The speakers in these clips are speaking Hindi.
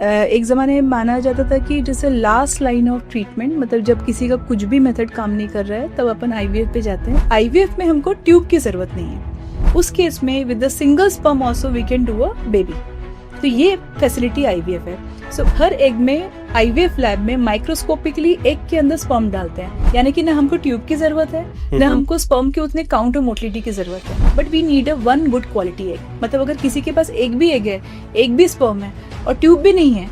एक ज़माने में माना जाता था कि जैसे लास्ट लाइन ऑफ ट्रीटमेंट, मतलब जब किसी का कुछ भी मेथड काम नहीं कर रहा है तब अपन आईवीएफ पे जाते हैं। आईवीएफ में हमको ट्यूब की ज़रूरत नहीं है। उस केस में with the single sperm also we can do a baby. तो ये फैसिलिटी आईवीएफ है। सो हर एग में आईवीएफ लैब में माइक्रोस्कोपिकली एग के अंदर स्पर्म डालते हैं, यानी कि ना हमको ट्यूब की जरूरत है ना हमको स्पर्म के उतने काउंट और मोटिलिटी की जरूरत है, but we need a one good quality egg. मतलब अगर किसी के पास एक भी एग है, एक भी स्पर्म है और ट्यूब भी नहीं है,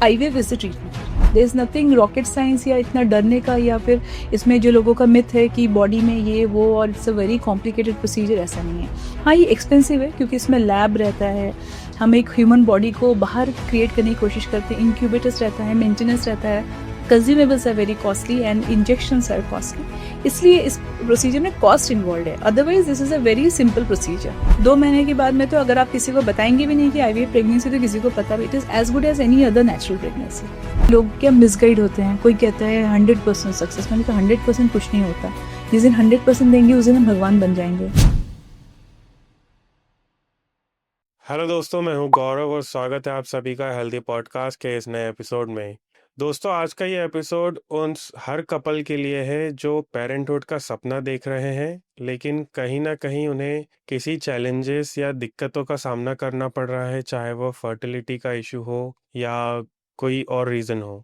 IVF is the treatment. There is nothing rocket science या इतना डरने का, या फिर इसमें जो लोगों का मिथ है कि बॉडी में ये वो और it's a very complicated procedure, ऐसा नहीं है। हाँ, ये एक्सपेंसिव है क्योंकि इसमें लैब रहता है, हम एक ह्यूमन बॉडी को बाहर क्रिएट करने की कोशिश करते हैं, इंक्यूबेटर्स रहता है, मेंटेनेंस रहता है, consumables are very costly and injections are costly, इसलिए इस प्रोसीजर में कॉस्ट इन्वॉल्व है। Otherwise this is a very simple procedure. 2 महीने के बाद में तो अगर आप किसी को बताएंगे भी नहीं कि आईवीएफ प्रेगनेंसी, तो किसी को पता भी, it is as good as any other natural pregnancy. लोग क्या मिसगाइड होते हैं, कोई कहता है 100% सक्सेस, मैंने कहा 100% कुछ नहीं होता। जिस दिन 100% देंगे उस दिन हम भगवान बन जाएंगे। हेलो दोस्तों, मैं हूं गौरव और स्वागत है आप सभी का हेल्दी पॉडकास्ट के इस नए एपिसोड में। दोस्तों, आज का ये एपिसोड उन हर कपल के लिए है जो पेरेंटहुड का सपना देख रहे हैं, लेकिन कहीं ना कहीं उन्हें किसी चैलेंजेस या दिक्कतों का सामना करना पड़ रहा है, चाहे वो फर्टिलिटी का इशू हो या कोई और रीज़न हो।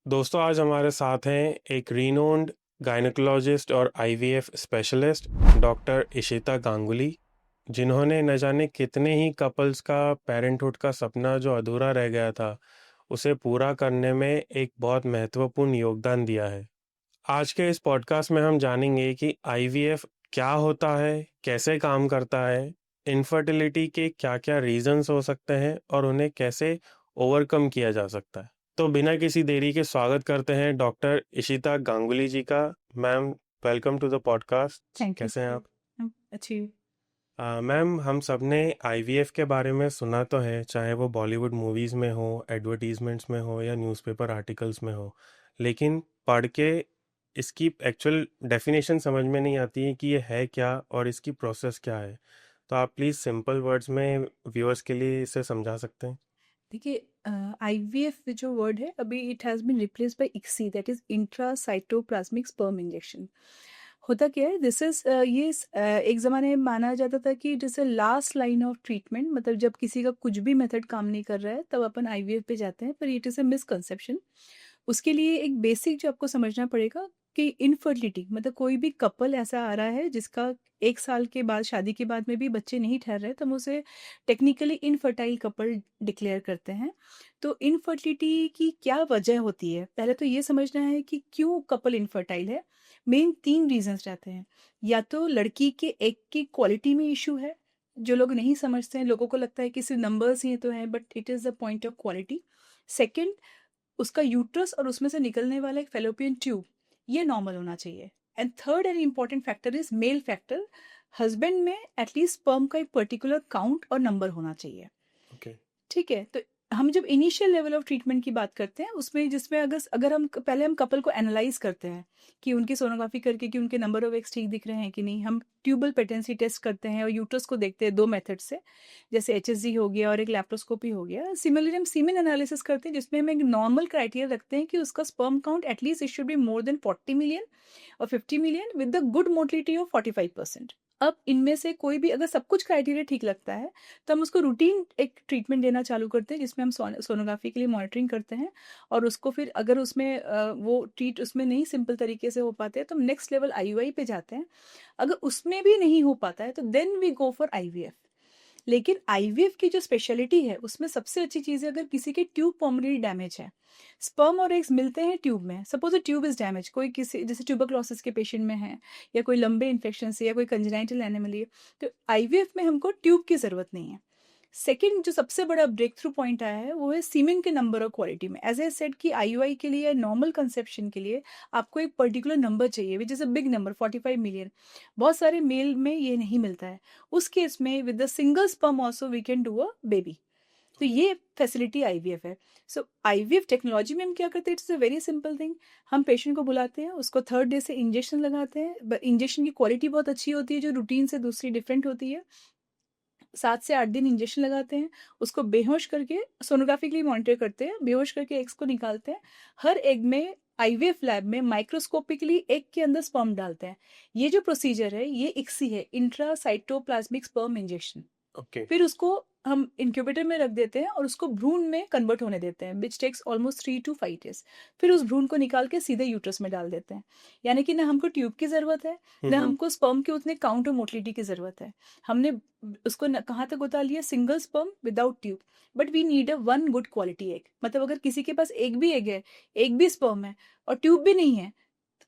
दोस्तों, आज हमारे साथ हैं एक रीनोन्ड गायनेकोलॉजिस्ट और IVF specialist doctor Ishita Ganguly, जिन्होंने न जाने कितने ही कपल्स का पेरेंटहुड का सपना जो अधूरा रह गया था उसे पूरा करने में एक बहुत महत्वपूर्ण योगदान दिया है। आज के इस पॉडकास्ट में हम जानेंगे कि आईवीएफ क्या होता है, कैसे काम करता है, इनफर्टिलिटी के क्या क्या रीजंस हो सकते हैं और उन्हें कैसे ओवरकम किया जा सकता है। तो बिना किसी देरी के स्वागत करते हैं डॉक्टर इशिता गांगुली जी का। Ma'am, welcome to the podcast. Thank you. कैसे हैं आप? अच्छी। मैम, हम सब ने आईवीएफ के बारे में सुना तो है, चाहे वो बॉलीवुड मूवीज़ में हो, एडवर्टीजमेंट्स में हो या न्यूज़पेपर आर्टिकल्स में हो, लेकिन पढ़ के इसकी एक्चुअल डेफिनेशन समझ में नहीं आती है कि ये है क्या और इसकी प्रोसेस क्या है। तो आप प्लीज़ सिंपल वर्ड्स में व्यूअर्स के लिए इसे समझा सकते हैं? देखिए, आईवीएफ जो वर्ड है अभी it has been replace by ICSI, that is intracytoplasmic sperm injection. होता क्या है, दिस इज एक ज़माने में माना जाता था कि जैसे लास्ट लाइन ऑफ ट्रीटमेंट, मतलब जब किसी का कुछ भी मेथड काम नहीं कर रहा है तब अपन आईवीएफ पे जाते हैं, पर इट इज़ अ मिसकंसेप्शन। उसके लिए एक बेसिक जो आपको समझना पड़ेगा कि इनफर्टिलिटी, मतलब कोई भी कपल ऐसा आ रहा है जिसका 1 साल के बाद, शादी के बाद में भी बच्चे नहीं ठहर रहे, तो हम उसे टेक्निकली इनफर्टाइल कपल डिक्लेयर करते हैं। तो इनफर्टिलिटी की क्या वजह होती है, पहले तो ये समझना है कि क्यों कपल इनफर्टाइल है। मेन 3 रीजंस रहते हैं। या तो लड़की के एग की क्वालिटी में इशू है, जो लोग नहीं समझते हैं, लोगों को लगता है कि सिर्फ नंबर्स ही तो हैं, but it is the point of quality. Second, उसका यूट्रस और उसमें से निकलने वाला एक फेलोपियन ट्यूब, ये नॉर्मल होना चाहिए। And third and important factor is male factor. Husband में एटलीस्ट स्पर्म का एक पर्टिकुलर काउंट और नंबर होना चाहिए। ओके। ठीक है, तो हम जब इनिशियल लेवल ऑफ ट्रीटमेंट की बात करते हैं उसमें, जिसमें अगर अगर हम पहले हम कपल को एनालाइज करते हैं कि उनकी सोनोग्राफी करके कि उनके नंबर ऑफ एग्स ठीक दिख रहे हैं कि नहीं, हम ट्यूबल पेटेंसी टेस्ट करते हैं और यूट्रस को देखते हैं 2 मेथड से, जैसे एचएसजी हो गया और एक लैप्रोस्कोपी हो गया। सिमिलरली हम सीमेन एनालिसिस करते हैं, जिसमें हम एक नॉर्मल क्राइटेरिया रखते हैं कि उसका sperm count at least it should be more than 40 million और 50 million with the good motility of 45%। अब इनमें से कोई भी अगर सब कुछ क्राइटेरिया ठीक लगता है तो हम उसको रूटीन एक ट्रीटमेंट देना चालू करते हैं, जिसमें हम सोनोग्राफी के लिए मॉनिटरिंग करते हैं। और उसको फिर अगर उसमें वो ट्रीट उसमें नहीं सिंपल तरीके से हो पाते हैं तो हम नेक्स्ट लेवल आईयूआई पे जाते हैं। अगर उसमें भी नहीं हो पाता है तो then we go for IVF. लेकिन आईवीएफ की जो स्पेशलिटी है उसमें सबसे अच्छी चीज़ है, अगर किसी के ट्यूब पल्मोनरी डैमेज है, स्पर्म और एग्स मिलते हैं ट्यूब में, suppose a tube is damage, कोई किसी जैसे ट्यूबरक्लोसिस के पेशेंट में है या कोई लंबे इन्फेक्शन से या कोई कंजेनाइटल एनिमली है, तो आईवीएफ में हमको ट्यूब की ज़रूरत नहीं है। सेकंड जो सबसे बड़ा ब्रेक थ्रू पॉइंट आया है वो है सीमेन के नंबर और क्वालिटी में। एज ए सेड कि आईयूआई के लिए, नॉर्मल कंसेप्शन के लिए आपको एक पर्टिकुलर नंबर चाहिए which is a big number 45 million. बहुत सारे मेल में ये नहीं मिलता है। उस केस में with the single sperm also we can do a baby. तो ये फैसिलिटी आईवीएफ है। सो आईवीएफ टेक्नोलॉजी में हम क्या करते हैं, it's a very simple thing. हम पेशेंट को बुलाते हैं, उसको 3rd डे से इंजेक्शन लगाते हैं। इंजेक्शन की क्वालिटी बहुत अच्छी होती है जो रूटीन से दूसरी डिफरेंट होती है। 7 से 8 दिन इंजेक्शन लगाते हैं, उसको बेहोश करके सोनोग्राफी के लिए मॉनिटर करते हैं, बेहोश करके एग्स को निकालते हैं। हर एग में आईवीएफ लैब में माइक्रोस्कोपिकली एग के अंदर स्पर्म डालते हैं। ये जो प्रोसीजर है ये इक्सी है, इंट्रासाइटोप्लाज्मिक स्पर्म इंजेक्शन। ओके। फिर उसको हम इंक्यूबेटर में रख देते हैं और उसको भ्रूण में कन्वर्ट होने देते हैं, which takes almost 3 to 5 days। फिर उस भ्रूण को निकाल के सीधे यूट्रस में डाल देते हैं। यानी कि ना हमको ट्यूब की ज़रूरत है, ना हमको स्पर्म के उतने काउंट और मोटिलिटी की ज़रूरत है। हमने उसको कहाँ तक उतार लिया, single sperm without tube, but we need a one good quality egg. मतलब अगर किसी के पास एक भी एग है, एक भी स्पर्म है और ट्यूब भी नहीं है,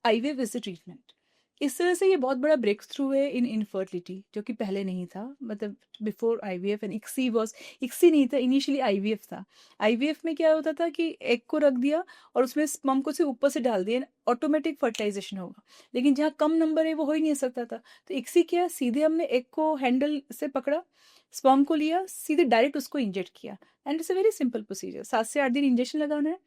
आईवीएफ इज द ट्रीटमेंट। इस तरह से ये बहुत बड़ा ब्रेक थ्रू है इन इनफर्टिलिटी, जो कि पहले नहीं था। मतलब बिफोर आईवीएफ एंड इक्सी नहीं था, इनिशियली आईवीएफ था। आईवीएफ में क्या होता था कि एग को रख दिया और उसमें स्पर्म को से ऊपर से डाल दिया, ऑटोमेटिक फर्टिलाइजेशन होगा। लेकिन जहाँ कम नंबर है वो हो ही नहीं सकता था। तो इक्सी क्या, सीधे हमने एग को हैंडल से पकड़ा, स्पर्म को लिया, सीधे डायरेक्ट उसको इंजेक्ट किया, and it's a very simple procedure. 7 से 8 दिन इंजेक्शन लगाना है,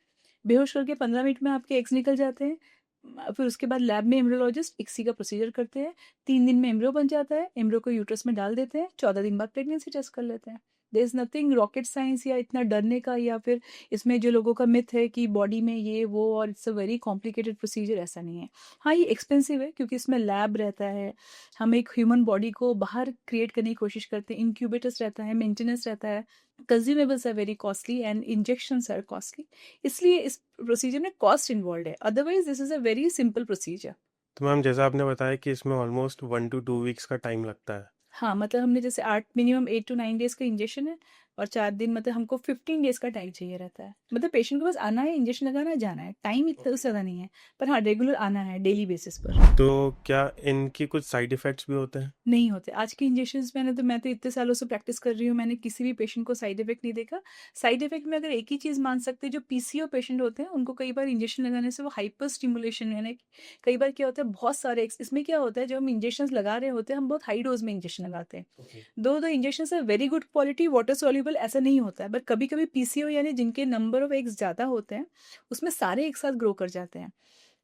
बेहोश करके 15 मिनट में आपके एग्स निकल जाते हैं। फिर उसके बाद लैब में एम्ब्रियोलॉजिस्ट इक्सी का प्रोसीजर करते हैं। 3 दिन में एम्ब्रियो बन जाता है, एम्ब्रियो को यूट्रस में डाल देते हैं, 14 दिन बाद प्रेगनेंसी टेस्ट कर लेते हैं। There is nothing rocket science या इतना डरने का, या फिर इसमें जो लोगों का मिथ है कि बॉडी में ये वो और it's a very complicated procedure, ऐसा नहीं है। हाँ, ये एक्सपेंसिव है क्योंकि इसमें लैब रहता है, हम एक ह्यूमन बॉडी को बाहर क्रिएट करने की कोशिश करते हैं, इंक्यूबेटर्स रहता है, मेंटेनेंस रहता है, consumables are very costly and injections are costly. इसलिए इस प्रोसीजर में कॉस्ट इन्वॉल्व है, otherwise this is a very simple procedure. तो मैम जैसा आपने बताया कि इसमें ऑलमोस्ट 1 to 2 वीक्स का टाइम लगता है। हाँ, मतलब हमने जैसे 8 मिनिमम 8 to 9 डेज का इंजेक्शन है और 4 दिन, मतलब हमको 15 डेज का टाइम चाहिए रहता है। मतलब पेशेंट को बस आना है, इंजेक्शन लगाना है, जाना है। टाइम इतना ज़्यादा नहीं है, पर हाँ रेगुलर आना है डेली बेसिस पर। तो क्या इनकी कुछ साइड इफेक्ट्स भी होते हैं? नहीं होते। आज के इंजेक्शंस मैं तो इतने सालों से प्रैक्टिस कर रही हूँ, मैंने किसी भी पेशेंट को साइड इफेक्ट नहीं देखा। साइड इफेक्ट में अगर एक ही चीज़ मान सकते हैं, जो पीसीओ पेशेंट होते हैं उनको कई बार इंजेक्शन लगाने से वो हाइपर स्टिमुलेशन, यानी कई बार क्या होता है, बहुत सारे इसमें क्या होता है, जब हम इंजेक्शन लगा रहे होते हैं हम बहुत हाई डोज में इंजेक्शन लगाते हैं। दो इंजेक्शन है very good quality, water soluble, ऐसा नहीं होता है। बट कभी कभी पीसीओ यानी जिनके नंबर ऑफ एग्स ज़्यादा होते हैं, उसमें सारे एक साथ ग्रो कर जाते हैं,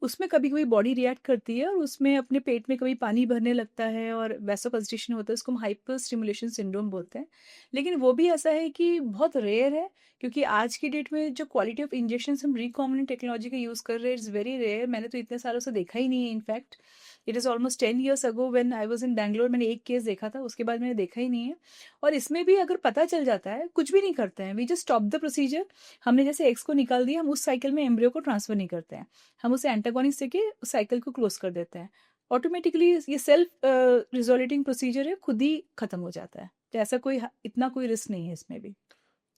उसमें कभी कभी बॉडी रिएक्ट करती है और उसमें अपने पेट में कभी पानी भरने लगता है और वैसोकंस्ट्रिक्शन होता है, उसको हम हाइपर स्टिमुलेशन सिंड्रोम बोलते हैं। लेकिन वो भी ऐसा है कि बहुत रेयर है, क्योंकि आज की डेट में जो क्वालिटी ऑफ इंजेक्शन हम रिकॉम्बिनेंट टेक्नोलॉजी का यूज़ कर रहे हैं, इट्स वेरी रेयर। मैंने तो इतने सालों से देखा ही नहीं है। In fact it is almost 10 years ago when I was in Bangalore, मैंने एक केस देखा था, उसके बाद मैंने देखा ही नहीं है। और इसमें भी अगर पता चल जाता है, कुछ भी नहीं करते हैं, we just stop the procedure. हमने जैसे एक्स को निकाल दिया, हम उस साइकिल में एम्ब्रियो को ट्रांसफर नहीं करते हैं, हम उसे एंटागोनिस्ट देके उस साइकिल को क्लोज कर देते हैं। ऑटोमेटिकली ये सेल्फ रिजोल्यूटिंग प्रोसीजर है, खुद ही खत्म हो जाता है। तो ऐसा कोई इतना कोई रिस्क नहीं है इसमें भी।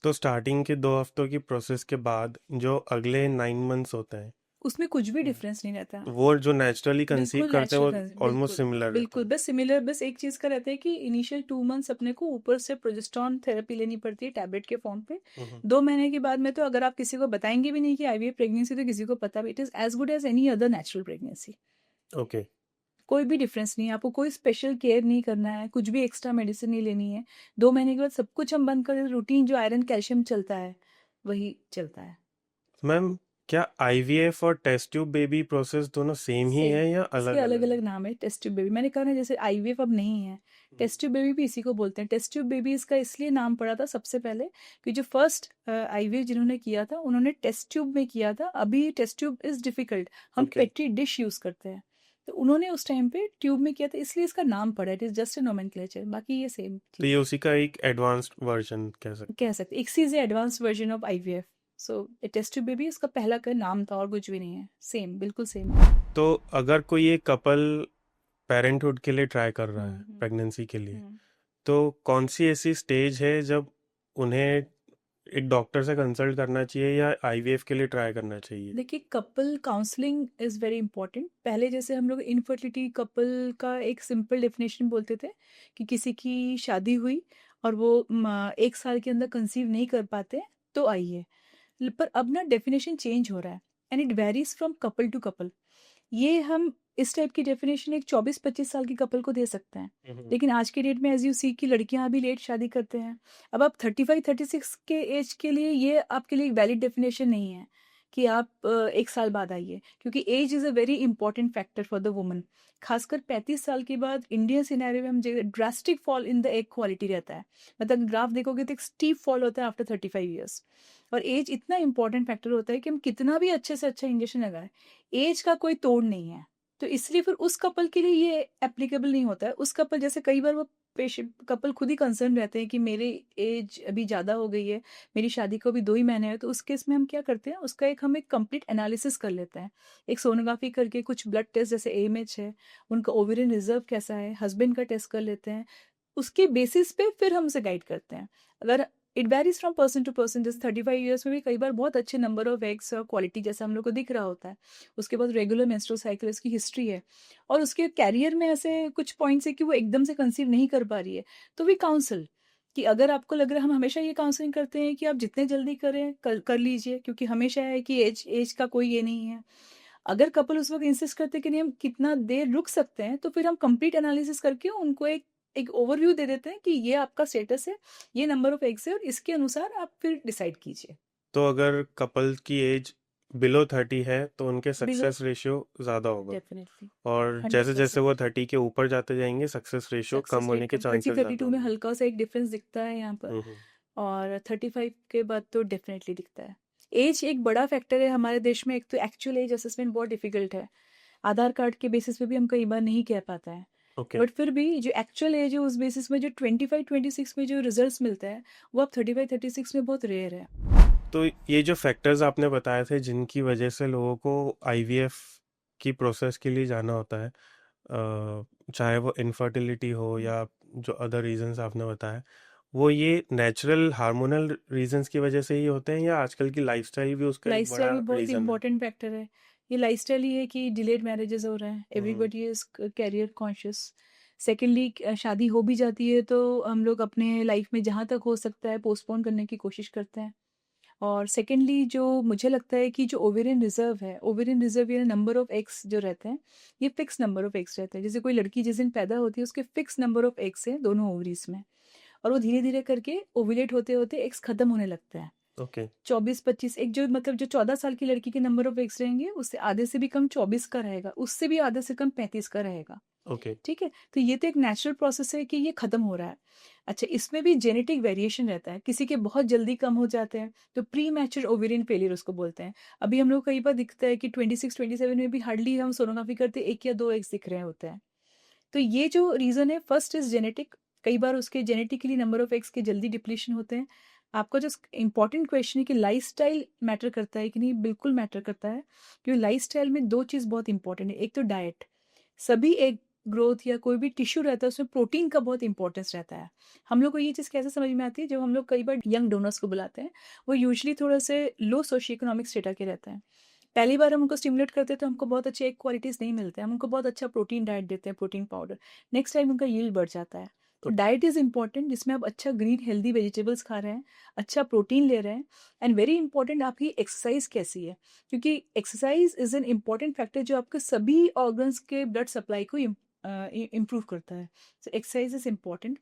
तो स्टार्टिंग के 2 हफ्तों की प्रोसेस के बाद जो अगले 9 मंथ्स होते हैं, उसमें कुछ भी डिफरेंस नहीं रहता। वो जो नेचुरली कंसीव बिल्कुल करते हैं वो नेचुरल, ऑलमोस्ट बिल्कुल सिमिलर रहता बिल्कुल, है। बस सिमिलर, बस एक चीज़ का रहता है कि इनिशियल 2 मंथ्स अपने को ऊपर से प्रोजेस्टेरॉन थेरेपी लेनी पड़ती है टैबलेट के फॉर्म पे। 2 महीने के बाद में तो अगर आप किसी को बताएंगे भी नहीं कि आईवीएफ प्रेगनेंसी, तो किसी को पता भी, it is as good as any other natural pregnancy. Okay. कोई भी डिफरेंस नहीं है, आपको कोई स्पेशल केयर नहीं करना है, कुछ भी एक्स्ट्रा मेडिसिन नहीं लेनी है। 2 महीने के बाद सब कुछ हम बंद कर दें, रूटीन जो आयरन कैल्शियम चलता है वही चलता है। मैम क्या आईवीएफ और टेस्ट ट्यूब बेबी प्रोसेस दोनों सेम ही सेम, है या इसके अलग अलग अलग अलग है? नाम है। टेस्ट ट्यूब बेबी, मैंने कहा ना, जैसे आईवीएफ अब नहीं है, टेस्ट ट्यूब बेबी भी इसी को बोलते हैं। टेस्ट ट्यूब बेबी इसका इसलिए नाम पड़ा था सबसे पहले कि जो फर्स्ट आईवीएफ जिन्होंने किया था उन्होंने टेस्ट ट्यूब में किया था। अभी टेस्ट ट्यूब इज डिफिकल्ट, हम ओके। पेट्री डिश यूज करते हैं, तो उन्होंने उस टाइम पे ट्यूब में किया था, इसलिए इसका नाम पड़ा। It is just a nomenclature, बाकी ये सेम तो चीज ये उसी का एक एडवांस्ड वर्जन कह सकते कह सकते। ICSI is advance version of IVF. So test tube baby इसका पहला का नाम था और कुछ भी नहीं है, सेम, बिल्कुल सेम है। हैं। तो अगर कोई एक कपल पेरेंटहुड के लिए ट्राई कर रहा है, हम्म प्रेगनेंसी के लिए, हम्म तो कौन सी ऐसी स्टेज है जब उन्हें एक डॉक्टर से कंसल्ट करना चाहिए या आईवीएफ के लिए ट्राई करना चाहिए? देखिए, couple counselling is very important. पहले जैसे हम लोग इनफर्टिलिटी कपल का एक सिंपल डेफिनेशन बोलते थे कि किसी की शादी हुई और वो 1 साल के अंदर कंसीव नहीं कर पाते, तो आइए। पर अब ना डेफिनेशन चेंज हो रहा है, and it varies from couple to couple. ये हम इस टाइप की डेफिनेशन एक 24-25 साल की कपल को दे सकते हैं, लेकिन आज के डेट में एज यू सी की लड़कियां अभी लेट शादी करते हैं। अब आप 35-36 के एज के लिए ये आपके लिए एक वैलिड डेफिनेशन नहीं है, कि आप 1 साल बाद आइए, क्योंकि age is a very important factor for the woman. खासकर 35 साल के बाद इंडियन सिनेरियो में हम drastic fall in the egg quality रहता है। मतलब ग्राफ देखोगे तो एक स्टीप फॉल होता है आफ्टर 35 ईयर्स। और एज इतना इंपॉर्टेंट फैक्टर होता है कि हम कितना भी अच्छे से अच्छा इंजेक्शन लगाएं, एज का कोई तोड़ नहीं है। तो इसलिए फिर उस कपल के लिए ये एप्लीकेबल नहीं होता है। उस कपल जैसे कई बार वो पेशेंट कपल खुद ही कंसर्न रहते हैं कि मेरी एज अभी ज़्यादा हो गई है, मेरी शादी को अभी 2 ही महीने हैं, तो उस केस में हम क्या करते हैं, उसका हम एक कंप्लीट एनालिसिस कर लेते हैं। एक सोनोग्राफी करके कुछ ब्लड टेस्ट जैसे एएमएच है, उनका ओवेरियन रिजर्व कैसा है, हस्बैंड का टेस्ट कर लेते हैं। उसके बेसिस पे फिर हम उसे गाइड करते हैं। अगर it varies from person to person, जैसे 35 ईयर्स में भी कई बार बहुत अच्छे नंबर ऑफ एग्स और क्वालिटी जैसा हम लोग को दिख रहा होता है। उसके बाद रेगुलर मेंस्ट्रुअल साइकिल उसकी हिस्ट्री है, और उसके कैरियर में ऐसे कुछ पॉइंट्स है कि वो एकदम से कंसीव नहीं कर पा रही है, तो वी काउंसल कि अगर आपको लग रहा है, हम हमेशा ये काउंसलिंग करते हैं कि आप जितने जल्दी करें कर लीजिए, क्योंकि हमेशा है कि एज एज का कोई ये नहीं है। अगर कपल उस वक्त इंसिस्ट करते हैं कि नहीं हम कितना देर रुक सकते हैं, तो फिर हम कंप्लीट एनालिसिस करके उनको एक एक ओवरव्यू दे देते हैं कि ये आपका स्टेटस है, ये नंबर ऑफ एग्स है, और इसके अनुसार आप फिर डिसाइड कीजिए। तो अगर कपल की एज बिलो 30 है तो उनके बिलो सक्सेस रेशियो ज़्यादा होगा, डेफिनेटली और जैसे जैसे 100%। वो 30 के ऊपर जाते जाएंगे सक्सेस रेशियो कम सक्सेस होने रेट के कम, थर्टी चांसेस थर्टी ज़्यादा टू में होंगे। हल्का सा एक डिफरेंस दिखता है यहाँ पर, हम्म। और 35 के बाद तो डेफिनेटली दिखता है। एज एक बड़ा फैक्टर है हमारे देश में। एक तो एक्चुअल एज असेसमेंट बहुत डिफिकल्ट है, आधार कार्ड के बेसिस पे भी हम कई बार नहीं कह पाता है। ओके। बट फिर भी जो एक्चुअल एज है उस बेसिस में जो 25-26 में जो रिजल्ट्स मिलता है, वो अब 35-36 में बहुत रेयर है। तो ये जो फैक्टर्स आपने बताए थे जिनकी वजह से लोगों को आईवीएफ की प्रोसेस के लिए जाना होता है, चाहे वो इनफर्टिलिटी हो या जो अदर रीजंस आपने बताया, वो ये नेचुरल हार्मोनल रीजंस की वजह से ही होते हैं या आजकल की लाइफस्टाइल भी उसका एक लाइफस्टाइल बड़ा भी बहुत रीजन है? इंपॉर्टेंट फैक्टर है। ये लाइफस्टाइल ही है कि डिलेड मैरिजेस हो रहे हैं, hmm. Everybody is career conscious. Secondly, शादी हो भी जाती है तो हम लोग अपने लाइफ में जहाँ तक हो सकता है पोस्टपोन करने की कोशिश करते हैं। और सेकेंडली, जो मुझे लगता है कि जो ओवेरियन रिजर्व है, ओवेरियन रिजर्व या नंबर ऑफ एग्स जो रहते हैं, ये फिक्स नंबर ऑफ एग्स रहते हैं। जैसे कोई लड़की जिस दिन पैदा होती है उसके फिक्स नंबर ऑफ एग्स है दोनों ओवरीज में, और वो धीरे धीरे करके ओव्यूलेट होते होते एग्स खत्म होने लगता है। ओके। 24-25 एक जो मतलब जो 14 साल की लड़की के नंबर ऑफ एग्स रहेंगे, उससे आधे से भी कम 24 का रहेगा, उससे भी आधे से कम 35 का रहेगा। ओके। ठीक है, तो ये तो एक नेचुरल प्रोसेस है कि ये खत्म हो रहा है। अच्छा, इसमें भी जेनेटिक वेरिएशन रहता है, किसी के बहुत जल्दी कम हो जाते हैं, तो प्री मैच्योर ओवेरियन फेलियर उसको बोलते हैं। अभी हम लोग कई बार दिखता है कि 26-27 में भी हार्डली हम सोनोग्राफी करते एक या दो एग्स दिख रहे होते हैं। तो ये जो रीज़न है, फर्स्ट इज जेनेटिक। कई बार उसके जेनेटिकली नंबर ऑफ एग्स के जल्दी डिप्लीशन होते हैं। आपका जो इंपॉर्टेंट क्वेश्चन है कि लाइफस्टाइल मैटर करता है कि नहीं, बिल्कुल मैटर करता है, क्योंकि लाइफस्टाइल में दो चीज़ बहुत इंपॉर्टेंट है। एक तो डाइट, सभी एग ग्रोथ या कोई भी टिश्यू रहता है उसमें प्रोटीन का बहुत इंपॉर्टेंस रहता है। हम लोग को ये चीज़ कैसे समझ में आती है, जब हम लोग कई बार यंग डोनर्स को बुलाते हैं, वो यूजुअली थोड़ा से लो सोशियो इकोनॉमिक स्टेटा के रहते हैं। पहली बार हम उनको स्टिमुलेट करते हैं तो हमको बहुत अच्छे एग क्वालिटीज़ नहीं मिलते हैं, हम उनको बहुत अच्छा प्रोटीन डाइट देते हैं, प्रोटीन पाउडर। नेक्स्ट टाइम उनका यील्ड बढ़ जाता है। तो डाइट इज़ इंपॉर्टेंट, जिसमें आप अच्छा ग्रीन हेल्दी वेजिटेबल्स खा रहे हैं, अच्छा प्रोटीन ले रहे हैं। एंड वेरी इंपॉर्टेंट, आपकी एक्सरसाइज कैसी है, क्योंकि exercise is an important factor जो आपके सभी ऑर्गन्स के ब्लड सप्लाई को इम्प्रूव करता है। So exercise is important.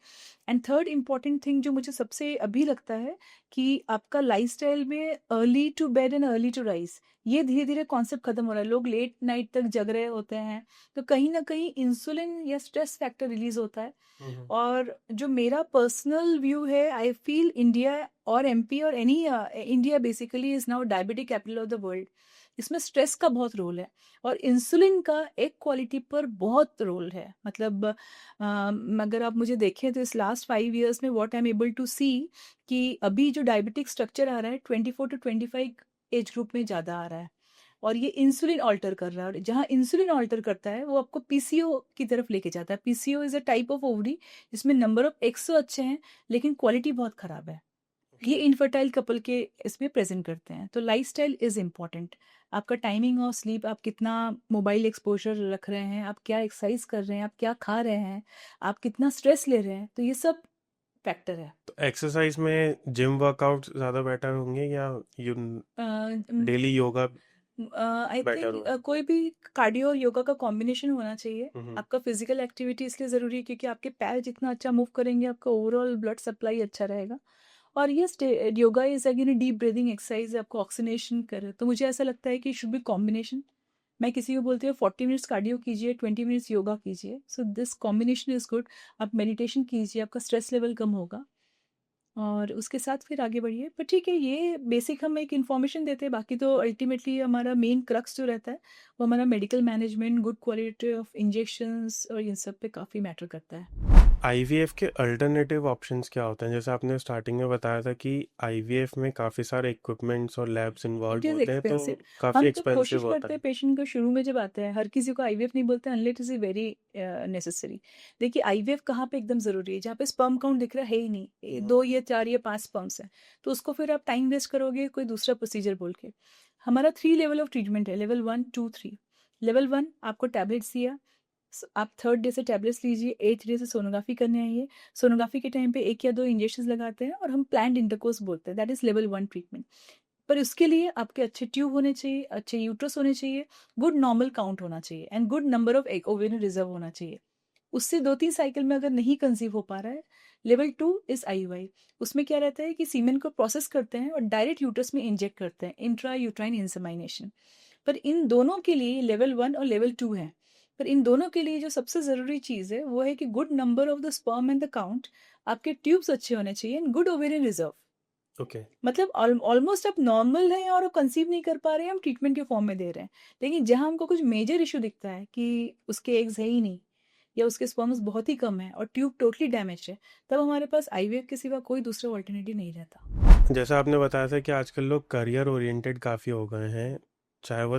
And third important thing जो मुझे सबसे अभी लगता है कि आपका लाइफस्टाइल में early to bed and early to rise, ये धीरे धीरे कॉन्सेप्ट खत्म हो रहा है। लोग लेट नाइट तक जग रहे होते हैं, तो कहीं ना कहीं इंसुलिन या स्ट्रेस फैक्टर रिलीज होता है। हम्म। और जो मेरा पर्सनल व्यू है, आई फील इंडिया और एमपी और any India basically is now diabetic capital of the world. इसमें स्ट्रेस का बहुत रोल है, और इंसुलिन का एक क्वालिटी पर बहुत रोल है। मतलब अगर आप मुझे देखें तो इस लास्ट 5 ईयर्स में what I am able to see, कि अभी जो डायबिटिक स्ट्रक्चर आ रहा है 24 to 25 एज ग्रुप में ज़्यादा आ रहा है, और ये इंसुलिन ऑल्टर कर रहा है। और जहाँ इंसुलिन ऑल्टर करता है वो आपको पीसीओ की तरफ लेके जाता है। PCO is a type of ovary जिसमें नंबर ऑफ एग्स तो अच्छे हैं, लेकिन क्वालिटी बहुत खराब है। ये इनफर्टाइल कपल के इसमें प्रेजेंट करते हैं। तो लाइफस्टाइल इज इम्पॉर्टेंट। आपका टाइमिंग और स्लीप, आप कितना मोबाइल एक्सपोजर रख रहे हैं, आप क्या एक्सरसाइज कर रहे हैं, आप क्या खा रहे हैं, आप कितना स्ट्रेस ले रहे हैं, तो ये सब फैक्टर है। तो एक्सरसाइज में जिम वर्कआउट ज़्यादा बेटर होंगे या you daily yoga I better think होगा? कोई भी कार्डियो और योगा का कॉम्बिनेशन होना चाहिए। हम्म। आपका फिजिकल एक्टिविटी इसलिए ज़रूरी है क्योंकि आपके पैर जितना अच्छा मूव करेंगे, आपका ओवरऑल ब्लड सप्लाई अच्छा रहेगा। और ये yoga is again deep breathing exercise, आपको ऑक्सीनेशन करे, तो मुझे ऐसा लगता है कि शुड बी कॉम्बिनेशन। मैं किसी को बोलती हूँ 40 मिनट्स कार्डियो कीजिए, 20 मिनट्स योगा कीजिए, so this combination is good. आप मेडिटेशन कीजिए, आपका स्ट्रेस लेवल कम होगा और उसके साथ फिर आगे बढ़िए। पर ठीक है, ये बेसिक हम एक इन्फॉर्मेशन देते हैं, बाकी तो अल्टीमेटली हमारा मेन क्रक्स जो रहता है वो हमारा medical management, good quality of injections और इन सब पे काफ़ी मैटर करता है। आईवीएफ के अल्टरनेटिव ऑप्शंस क्या होते हैं? जैसे आपने स्टार्टिंग में बताया था कि आईवीएफ में काफ़ी सारे इक्विपमेंट्स और लैब्स इट इन्वॉल्व इज़ होते हैं, तो एक्सपेंसिव। काफ़ी हम तो एक्सपेंसिव कोशिश होता करते है। हैं पेशेंट को, शुरू में जब आता है हर किसी को आईवीएफ नहीं बोलते अनलेस इज वेरी नेसेसरी। देखिए आईवीएफ कहाँ पे एकदम ज़रूरी है, जहाँ पे स्पर्म काउंट दिख रहा है ही नहीं, 2 या 4 या 5 स्पर्म्स हैं, तो उसको फिर आप टाइम वेस्ट करोगे कोई दूसरा प्रोसीजर बोल के। हमारा 3 लेवल ऑफ ट्रीटमेंट है, लेवल 1, 2, 3। लेवल 1 आपको टैबलेट्स दिया, आप 3rd डे से टैबलेट्स लीजिए, 8th डे से सोनोग्राफी करने आइए। सोनोग्राफी के टाइम पे 1 या 2 इंजेक्शंस लगाते हैं और हम प्लान्ड इंटरकोर्स बोलते हैं, दैट इज़ लेवल 1 ट्रीटमेंट। पर उसके लिए आपके अच्छे ट्यूब होने चाहिए, अच्छे यूट्रस होने चाहिए, गुड नॉर्मल काउंट होना चाहिए and good number of egg ovarian reserve होना चाहिए। उससे 2-3 साइकिल में अगर नहीं कंसीव हो पा रहा है, लेवल 2 इज़ आईयूआई। उसमें क्या रहता है कि सीमेन को प्रोसेस करते हैं और डायरेक्ट यूट्रस में इंजेक्ट करते हैं, इंट्रा यूट्राइन इंसेमिनेशन। पर इन दोनों के लिए लेवल 1 और लेवल 2 है। पर इन दोनों के लिए जो सबसे ज़रूरी चीज़ है वो है कि good number of the sperm and the count, आपके ट्यूब्स अच्छे होने चाहिए and good ovarian reserve. Okay. मतलब ऑलमोस्ट आप नॉर्मल हैं और कंसीव नहीं कर पा रहे हैं, हम ट्रीटमेंट के फॉर्म में दे रहे हैं। लेकिन जहाँ हमको कुछ मेजर इशू दिखता है कि उसके एग्स है ही नहीं या उसके स्पर्म्स बहुत ही कम है और ट्यूब टोटली डैमेज है, तब हमारे पास आईवीएफ के सिवा कोई दूसरा ऑल्टरनेटिव नहीं रहता। जैसा आपने बताया था कि आजकल लोग करियर ओरिएंटेड काफ़ी हो गए हैं, चाहे वो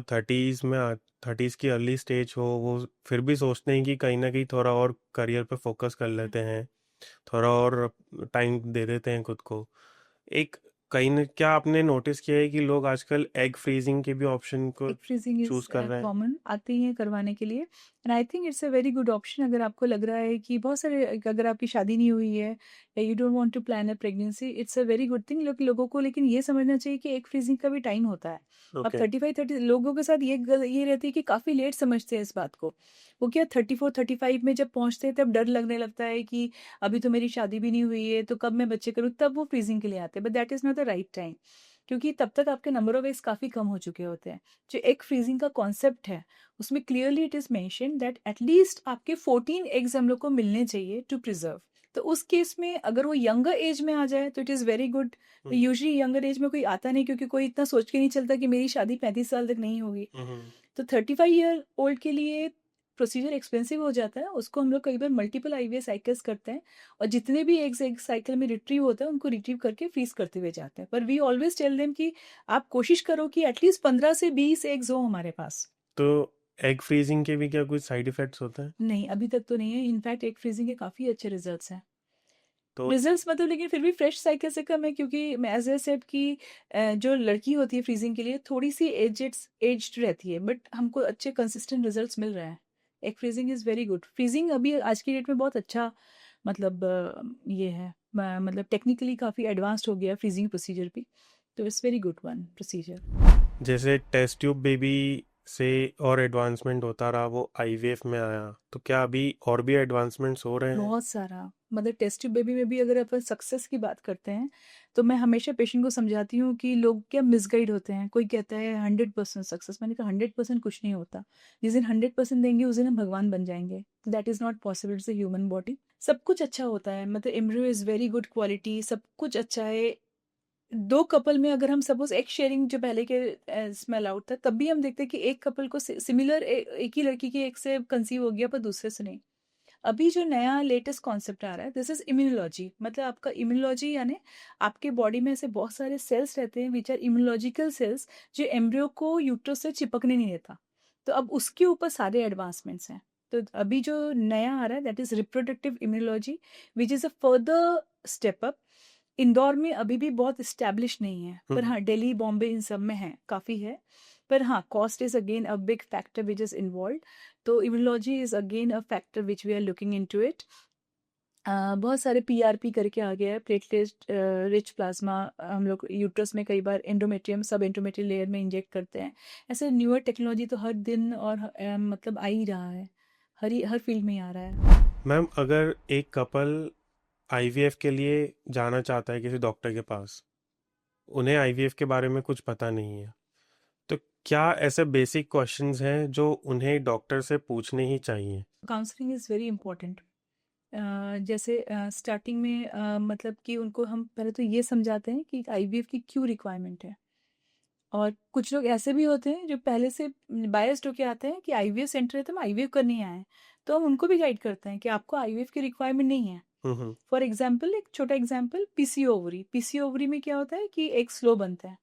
30s की अर्ली स्टेज हो, वो फिर भी सोचते हैं कि कहीं ना कहीं थोड़ा और करियर पे फोकस कर लेते हैं, थोड़ा और टाइम दे देते हैं खुद को। एक कहीं न क्या आपने नोटिस किया है कि लोग आजकल एग फ्रीजिंग के भी ऑप्शन को एग फ्रीजिंग इज चूज कर रहे हैं? कॉमन, आते ही हैं करवाने के लिए and I think it's a very good option. अगर आपको लग रहा है कि बहुत सारे, अगर आपकी शादी नहीं हुई है या you don't want to plan a pregnancy, it's a very good thing. लोगों को लेकिन ये समझना चाहिए कि एग फ्रीजिंग का भी टाइम होता है। अब ओके। 35-30 लोगों के साथ ये रहती है कि काफ़ी लेट समझते हैं इस बात को। वो क्या 34-35 में जब पहुंचते हैं तब डर लगने लगता है कि अभी तो मेरी शादी भी नहीं हुई है तो कब मैं बच्चे करूँ, तब वो फ्रीजिंग के लिए आते हैं। But that is not the right time, क्योंकि तब तक आपके नंबर ऑफ एग्स काफ़ी कम हो चुके होते हैं। जो एग फ्रीजिंग का कॉन्सेप्ट है उसमें clearly it is mention that at least आपके 14 एग्स हम लोग को मिलने चाहिए टू प्रिजर्व। तो उस केस में अगर वो यंगर एज में आ जाए तो it is very good. Usually younger age में कोई आता नहीं, क्योंकि कोई इतना सोच के नहीं चलता कि मेरी शादी 35 साल तक नहीं होगी। हम्म। तो 35 ईयर ओल्ड के लिए प्रोसीजर एक्सपेंसिव हो जाता है, उसको हम लोग कई बार मल्टीपल आईवीएफ साइकिल्स करते हैं और जितने भी एग्स एक साइकिल में रिट्रीव होता है उनको रिट्रीव करके फ्रीज करते हुए जाते हैं। पर वी ऑलवेज टेल देम कि आप कोशिश करो कि एटलीस्ट 15 से 20 एग्स हो हमारे पास। तो एग फ्रीजिंग के भी क्या कुछ साइड इफेक्ट्स होते हैं? नहीं, अभी तक तो नहीं है। इनफैक्ट एग फ्रीजिंग के काफ़ी अच्छे रिजल्ट्स हैं। तो रिजल्ट्स मतलब, लेकिन फिर भी फ्रेश साइकिल से कम है, क्योंकि मैं एज ए सेड कि जो लड़की होती है फ्रीजिंग के लिए थोड़ी सी एज्ड रहती है, बट हमको अच्छे कंसिस्टेंट रिजल्ट्स मिल रहे हैं। Egg freezing is very good. Freezing अभी आज की डेट में बहुत अच्छा, मतलब ये है, मतलब टेक्निकली काफ़ी एडवांस्ड हो गया फ्रीजिंग प्रोसीजर भी, तो it's very good one procedure. जैसे टेस्ट ट्यूब बेबी से और एडवांसमेंट होता रहा, वो आईवीएफ में आया, तो क्या अभी और भी एडवांसमेंट्स हो रहे हैं? बहुत सारा, मतलब टेस्ट ट्यूब बेबी में भी अगर अपन सक्सेस की बात करते हैं तो मैं हमेशा पेशेंट को समझाती हूँ कि लोग क्या मिसगाइड होते हैं। कोई कहता है 100% सक्सेस, मैंने कहा 100% कुछ नहीं होता। जिस दिन 100% देंगे उस दिन हम भगवान बन जाएंगे, तो that is not possible. It's a human body, सब कुछ अच्छा होता है, मतलब embryo is very good quality, सब कुछ अच्छा है। 2 कपल में अगर हम सपोज एग शेयरिंग जो पहले के इसमें अलाउड था, तब भी हम देखते हैं कि एक कपल को सिमिलर एक ही लड़की के एक से कंसीव हो गया पर दूसरे से नहीं। अभी जो नया लेटेस्ट कॉन्सेप्ट आ रहा है, दिस इज इम्यूनोलॉजी। मतलब आपका इम्यूनोलॉजी यानी आपके बॉडी में ऐसे बहुत सारे सेल्स रहते हैं विच आर इम्यूनोलॉजिकल सेल्स, जो एम्ब्रियो को यूट्रस से चिपकने नहीं देता। तो अब उसके ऊपर सारे एडवांसमेंट्स हैं। तो अभी जो नया आ रहा है that is reproductive immunology, which is a further step up. Indore में अभी भी बहुत इस्टेब्लिश नहीं है, पर हाँ दिल्ली बॉम्बे इन सब में है, काफ़ी है। पर हाँ, cost is again a big factor which is involve. तो immunology is again a factor which we are looking into it. बहुत सारे पीआरपी करके आ गया है, प्लेटलेट रिच प्लाज्मा। हम लोग यूट्रस में कई बार एंडोमेट्रियम, सब एंडोमेट्रियल लेयर में इंजेक्ट करते हैं। ऐसे न्यूअर टेक्नोलॉजी तो हर दिन और मतलब आ ही रहा है, हर फील्ड में ही आ रहा है। मैम, अगर एक कपल आईवीएफ के लिए जाना चाहता है किसी डॉक्टर के पास, उन्हें आईवीएफ के बारे में कुछ पता नहीं है, तो क्या ऐसे बेसिक क्वेश्चंस हैं जो उन्हें डॉक्टर से पूछने ही चाहिए? Counselling is very important. जैसे स्टार्टिंग में मतलब कि उनको हम पहले तो ये समझाते हैं कि आईवीएफ की क्यों रिक्वायरमेंट है। और कुछ लोग ऐसे भी होते हैं जो पहले से बायस्ड होके आते हैं कि आईवीएफ सेंटर है तो हम आईवीएफ करने ही आए हैं, तो हम उनको भी गाइड करते हैं कि आपको आईवीएफ की रिक्वायरमेंट नहीं है। हम्म। फॉर एग्जाम्पल, एक छोटा example, PCO ovary. PCO ovary में क्या होता है कि एग स्लो बनते हैं,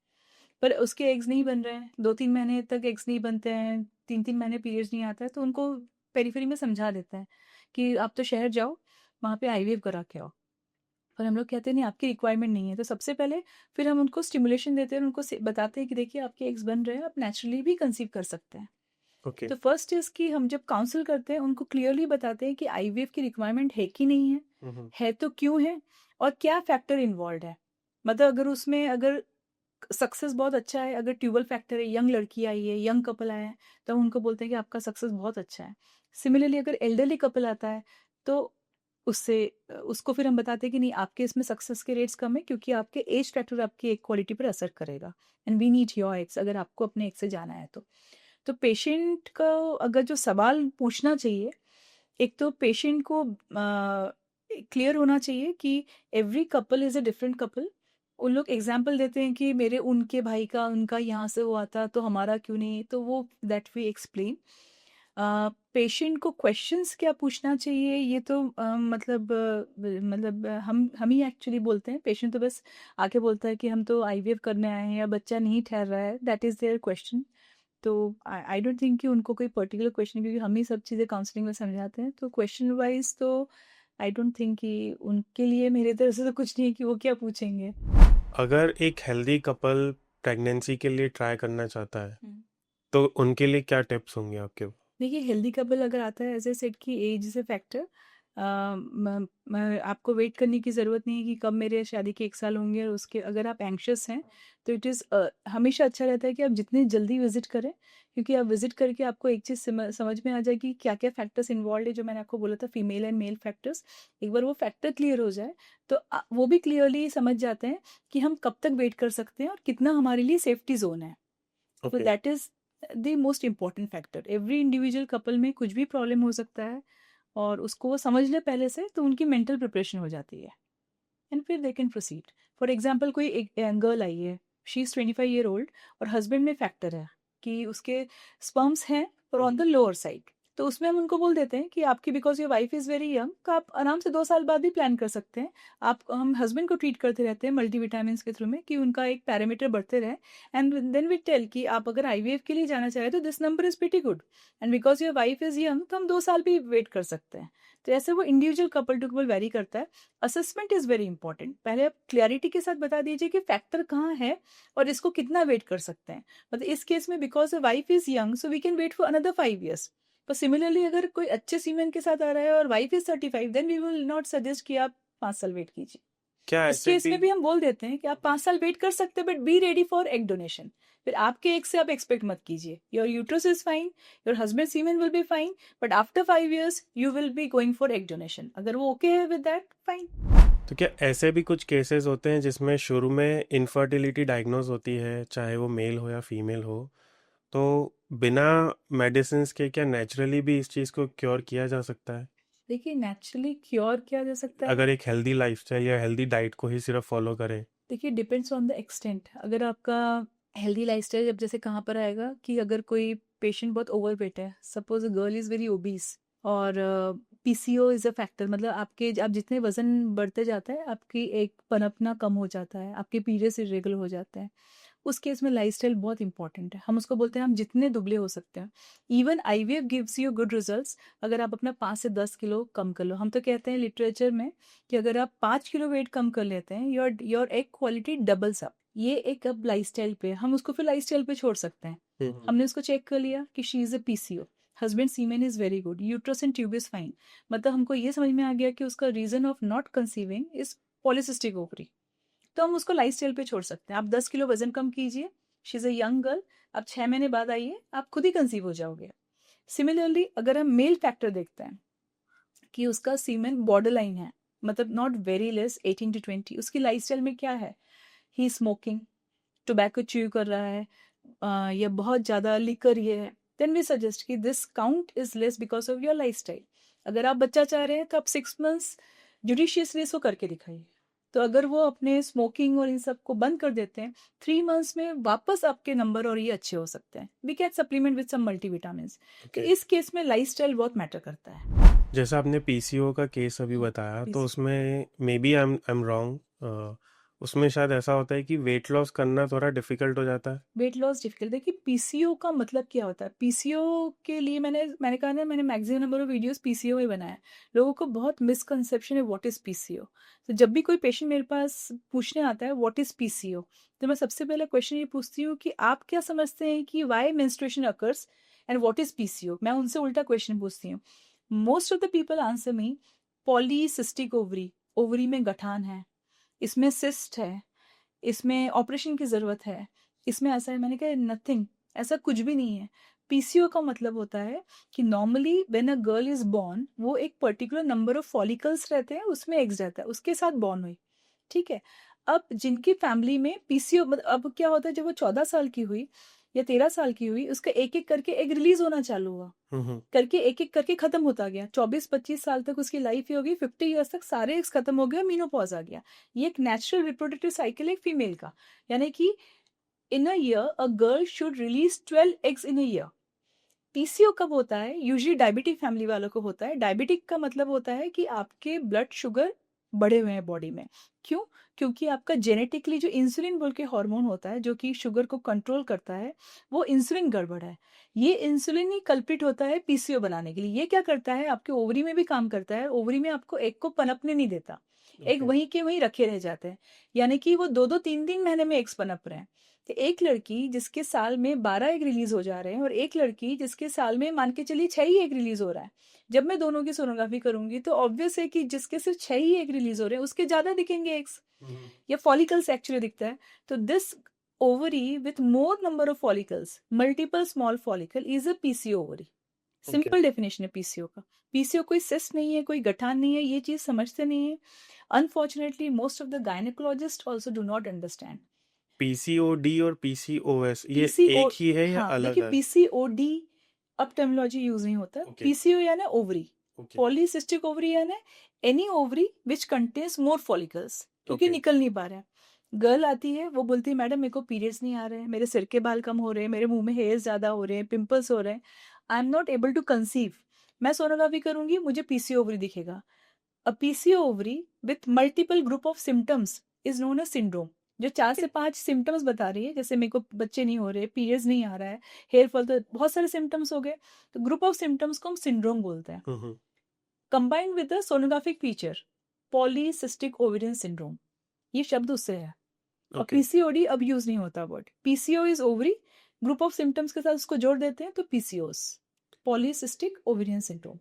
पर उसके एग्स नहीं बन रहे हैं, 2-3 महीने तक एग्स नहीं बनते हैं, 3-3 महीने पीरियड्स नहीं आता है, तो उनको पेरीफेरी में समझा देते हैं कि आप तो शहर जाओ, वहाँ पे आईवीएफ करा के आओ। पर हम लोग कहते हैं नहीं, आपकी रिक्वायरमेंट नहीं है। तो सबसे पहले फिर हम उनको स्टिमुलेशन देते हैं और उनको बताते हैं कि देखिए आपके एग्स बन रहे हैं, आप नेचुरली भी कंसीव कर सकते हैं। ओके। तो फर्स्ट इज़ कि हम जब काउंसल करते हैं उनको क्लियरली बताते हैं कि आईवीएफ की रिक्वायरमेंट है कि नहीं है, हम्म। है तो क्यों है, और क्या फैक्टर इन्वॉल्व है। मतलब अगर उसमें अगर सक्सेस बहुत अच्छा है, अगर ट्यूबल फैक्टर है, यंग लड़की आई है, यंग कपल आया है, तो हम उनको बोलते हैं कि आपका सक्सेस बहुत अच्छा है। सिमिलरली अगर एल्डरली कपल आता है तो उससे उसको फिर हम बताते हैं कि नहीं, आपके इसमें सक्सेस के रेट्स कम है क्योंकि आपके एज फैक्टर आपकी एग क्वालिटी पर असर करेगा, and we need your eggs अगर आपको अपने एग से जाना है तो पेशेंट का अगर जो सवाल पूछना चाहिए, एक तो पेशेंट को क्लियर होना चाहिए कि every couple is a different couple. उन लोग एग्जाम्पल देते हैं कि मेरे उनके भाई का उनका यहाँ से हुआ था तो हमारा क्यों नहीं, तो वो दैट वी एक्सप्लेन। पेशेंट को क्वेश्चंस क्या पूछना चाहिए, ये तो हम ही एक्चुअली बोलते हैं। पेशेंट तो बस आके बोलता है कि हम तो आईवीएफ करने आए हैं या बच्चा नहीं ठहर रहा है, दैट इज़ देयर क्वेश्चन। तो आई डोंट थिंक कि उनको कोई पर्टिकुलर क्वेश्चन, क्योंकि हम ही सब चीज़ें काउंसलिंग में समझाते हैं, तो क्वेश्चन वाइज तो आई डोंट थिंक कि उनके लिए मेरे तरफ से तो कुछ नहीं है कि वो क्या पूछेंगे। अगर एक हेल्दी कपल प्रेगनेंसी के लिए ट्राई करना चाहता है, हम्म। तो उनके लिए क्या टिप्स होंगे आपके? देखिए, हेल्दी कपल अगर आता है, एज ए सेट की एज इज़ अ फैक्टर। आपको वेट करने की ज़रूरत नहीं है कि कब मेरे शादी के 1 साल होंगे, और उसके अगर आप एंक्शस हैं तो इट इज़ हमेशा अच्छा रहता है कि आप जितनी जल्दी विजिट करें, क्योंकि आप विजिट करके आपको एक चीज़ समझ में आ जाएगी क्या क्या फैक्टर्स इन्वॉल्व है, जो मैंने आपको बोला था, फीमेल एंड मेल फैक्टर्स। एक बार वो फैक्टर क्लियर हो जाए तो वो भी क्लियरली समझ जाते हैं कि हम कब तक वेट कर सकते हैं और कितना हमारे लिए सेफ्टी जोन है। तो okay. That is the most important factor. Every individual couple में कुछ भी प्रॉब्लम हो सकता है, और उसको वो समझ ले पहले से, तो उनकी मेंटल प्रिपरेशन हो जाती है, एंड फिर they can proceed. For example, कोई एक गर्ल आई है, शी इज़ 25 ईयर ओल्ड, और हस्बैंड में फैक्टर है कि उसके स्पर्म्स हैं और ऑन द लोअर साइड, तो उसमें हम उनको बोल देते हैं कि आपकी, because your wife is very young, तो आप आराम से 2 साल बाद भी प्लान कर सकते हैं। आप हम हस्बैंड को ट्रीट करते रहते हैं मल्टीविटामिन के थ्रू में कि उनका एक पैरामीटर बढ़ते रहे, एंड देन वी टेल कि आप अगर आईवीएफ के लिए जाना चाहें तो this number is pretty good, and because your wife is young तो हम 2 साल भी वेट कर सकते हैं। तो ऐसे वो individual couple to couple vary करता है। Assessment is very important. पहले आप क्लैरिटी के साथ बता दीजिए कि फैक्टर कहाँ है और इसको कितना वेट कर सकते हैं। मतलब इस केस में because the wife is young so we can wait for another 5 years। पर सिमिलरली अगर कोई अच्छे सीमेन के साथ आ रहा है और wife is 35, then we will not suggest कि आप 5 साल वेट कीजिए। क्या इस ऐसे केस भी में भी हम बोल देते हैं कि आप 5 साल वेट कर सकते हैं, but be ready for egg donation. फिर आपके एग से आप एक्सपेक्ट मत कीजिए, your uterus is fine, your husband semen will be fine, but after 5 years you will be going for egg donation. अगर वो ओके है विद दैट, फाइन। तो क्या ऐसे भी कुछ केसेस होते हैं जिसमें शुरू में इनफर्टिलिटी डायग्नोज होती है, चाहे वो मेल हो या फीमेल हो, तो बिना मेडिसिन के क्या नेचुरली भी इस चीज़ को क्योर किया जा सकता है? देखिए, नेचुरली क्योर किया जा सकता है। अगर एक हेल्दी लाइफस्टाइल या हेल्दी डाइट को ही सिर्फ फॉलो करें। देखिए, डिपेंड्स ऑन द एक्सटेंट। अगर आपका हेल्दी लाइफस्टाइल, जब जैसे कहाँ पर आएगा कि अगर कोई पेशेंट बहुत ओवरवेट है, suppose a girl is very obese, और पीसीओ इज़ अ फैक्टर, मतलब आप जितने वजन बढ़ते जाता है आपकी एक पनपना कम हो जाता है, आपके पीरियड्स इरेगुलर हो जाते हैं, उस केस में लाइफस्टाइल बहुत इंपॉर्टेंट है। हम उसको बोलते हैं हम जितने दुबले हो सकते हैं। Even IVF gives you good results अगर आप अपना 5 से 10 किलो कम कर लो। हम तो कहते हैं लिटरेचर में कि अगर आप 5 किलो वेट कम कर लेते हैं, your your egg quality doubles up. ये एक अब लाइफस्टाइल पे, हम उसको फिर लाइफस्टाइल पे छोड़ सकते हैं। हमने उसको चेक कर लिया कि she is a PCO, husband semen is very good, uterus and tube is fine, मतलब हमको ये समझ में आ गया कि उसका reason of not conceiving is polycystic ovary, तो हम उसको लाइफस्टाइल पे छोड़ सकते हैं। आप 10 किलो वजन कम कीजिए, she is a young girl, आप 6 महीने बाद आइए, आप खुद ही कंसीव हो जाओगे। सिमिलरली अगर हम मेल फैक्टर देखते हैं कि उसका सीमेन बॉर्डर लाइन है, मतलब नॉट वेरी लेस 18 to 20, उसकी लाइफस्टाइल में क्या है, ही स्मोकिंग, टोबैको च्यू कर रहा है, या बहुत ज़्यादा लिकर ये है, देन वी सजेस्ट कि this count is less because of your lifestyle. अगर आप बच्चा चाह रहे हैं तो आप 6 months जुडिशियसली इसको करके दिखाइए। तो अगर वो अपने स्मोकिंग और इन सब को बंद कर देते हैं, 3 months में वापस आपके नंबर और ये अच्छे हो सकते हैं। We can supplement with some multivitamin. तो ओके। इस केस में लाइफस्टाइल बहुत मैटर करता है। जैसा आपने पीसीओ का केस अभी बताया, तो उसमें maybe I am wrong, उसमें शायद ऐसा होता है कि वेट लॉस करना थोड़ा डिफिकल्ट हो जाता है। वेट लॉस डिफिकल्ट, देखिए पीसीओ का मतलब क्या होता है। पीसीओ के लिए मैंने कहा ना, मैंने maximum number of videos PCO ही बनाया है। लोगों को बहुत मिसकंसेप्शन है व्हाट इज पीसीओ। तो जब भी कोई पेशेंट मेरे पास पूछने आता है व्हाट इज पीसीओ, तो मैं सबसे पहला क्वेश्चन ये पूछती हूँ कि आप क्या समझते हैं कि why menstruation occurs and what is PCO. मैं उनसे उल्टा क्वेश्चन पूछती हूँ। Most of the people answer me polycystic ovary, ovary में गठान है, इसमें सिस्ट है, इसमें ऑपरेशन की ज़रूरत है, इसमें ऐसा है। मैंने कहा नथिंग, ऐसा कुछ भी नहीं है। पीसीओ का मतलब होता है कि normally when a girl is born, वो एक पर्टिकुलर नंबर ऑफ फॉलिकल्स रहते हैं, उसमें एग्स रहता है, उसके साथ बॉर्न हुई, ठीक है। अब जिनकी फैमिली में पीसीओ, मतलब अब क्या होता है, जब वो 14 साल की हुई या 13 साल की हुई, उसका एक एक करके एग रिलीज होना चालू हुआ, हम्म। करके एक एक करके खत्म होता गया। 24-25 साल तक उसकी लाइफ ही होगी, 50 years तक सारे एग्स खत्म हो गए, मीनोपॉज आ गया। ये एक नेचुरल रिप्रोडक्टिव साइकिल है फीमेल का। यानी कि in a year a girl should release 12 eggs in a year. PCO कब होता है, यूजुअली डायबिटिक फैमिली वालों को होता है। डायबिटिक का मतलब होता है कि आपके ब्लड शुगर बढ़े हुए हैं बॉडी में। क्यों? क्योंकि आपका जेनेटिकली जो इंसुलिन बोल के हार्मोन होता है जो कि शुगर को कंट्रोल करता है, वो इंसुलिन गड़बड़ है। ये इंसुलिन ही कल्प्रिट होता है पीसीओ बनाने के लिए। ये क्या करता है, आपके ओवरी में भी काम करता है, ओवरी में आपको एग को पनपने नहीं देता, एग ओके। वहीं के वहीं रखे रह जाते हैं। यानी कि वो 2-2 3-3 महीने में एग्स पनप रहे हैं। तो एक लड़की जिसके साल में 12 एग रिलीज हो जा रहे हैं और एक लड़की जिसके साल में मान के चलिए 6 ही एग रिलीज हो रहा है, जब मैं दोनों की सोनोग्राफी करूंगी तो ऑब्वियस है कि जिसके सिर्फ 6 ही एग रिलीज हो रहे हैं उसके ज्यादा दिखेंगे एग्स, हम्म। या फॉलिकल्स एक्चुअली दिखता है। तो this ovary with more number of follicles, multiple small follicle, is a PCO ovary. Okay. Simple definition है पीसीओ का। पीसीओ कोई सिस्ट नहीं है, कोई गठान नहीं है, ये चीज समझते नहीं है। Unfortunately most of the gynaecologist also do not understand. PCOD और पीसीओएस ये पीसीओ, एक ही है या हाँ अलग देखिए है? पीसीओडी अब टर्मिनोलॉजी यूज नहीं होता। ओके। पीसीओ यानी ओवरी, ओके। पॉलीसिस्टिक ओवरी यानी any ovary which contains more follicles, क्योंकि ओके। निकल नहीं पा रहा है। गर्ल आती है, वो बोलती है मैडम मेरे को पीरियड्स नहीं आ रहे हैं, मेरे सिर के बाल कम हो रहे हैं, मेरे मुंह में हेयर ज्यादा हो रहे हैं, पिंपल्स हो रहे हैं, I am not able to conceive. मैं सोनोग्राफी करूंगी, मुझे पीसीओ ओवरी दिखेगा। A PCO ovary with multiple group of symptoms is known as syndrome। जो 4 से 5 सिम्टम्स बता रही है, जैसे मेरे को बच्चे नहीं हो रहे, पीरियड्स नहीं आ रहा है, हेयर फॉल, तो बहुत सारे सिम्टम्स हो गए, तो ग्रुप ऑफ सिम्टम्स को हम सिंड्रोम बोलते हैं। Hmm. Combined with the sonographic feature polycystic ovarian syndrome, ये शब्द उससे है। और ओके। पीसीओडी अब यूज नहीं होता word. PCO is ovary, group of symptoms के साथ उसको जोड़ देते हैं तो पीसीओस, पॉलीसिस्टिक ओवेरियन सिंड्रोम।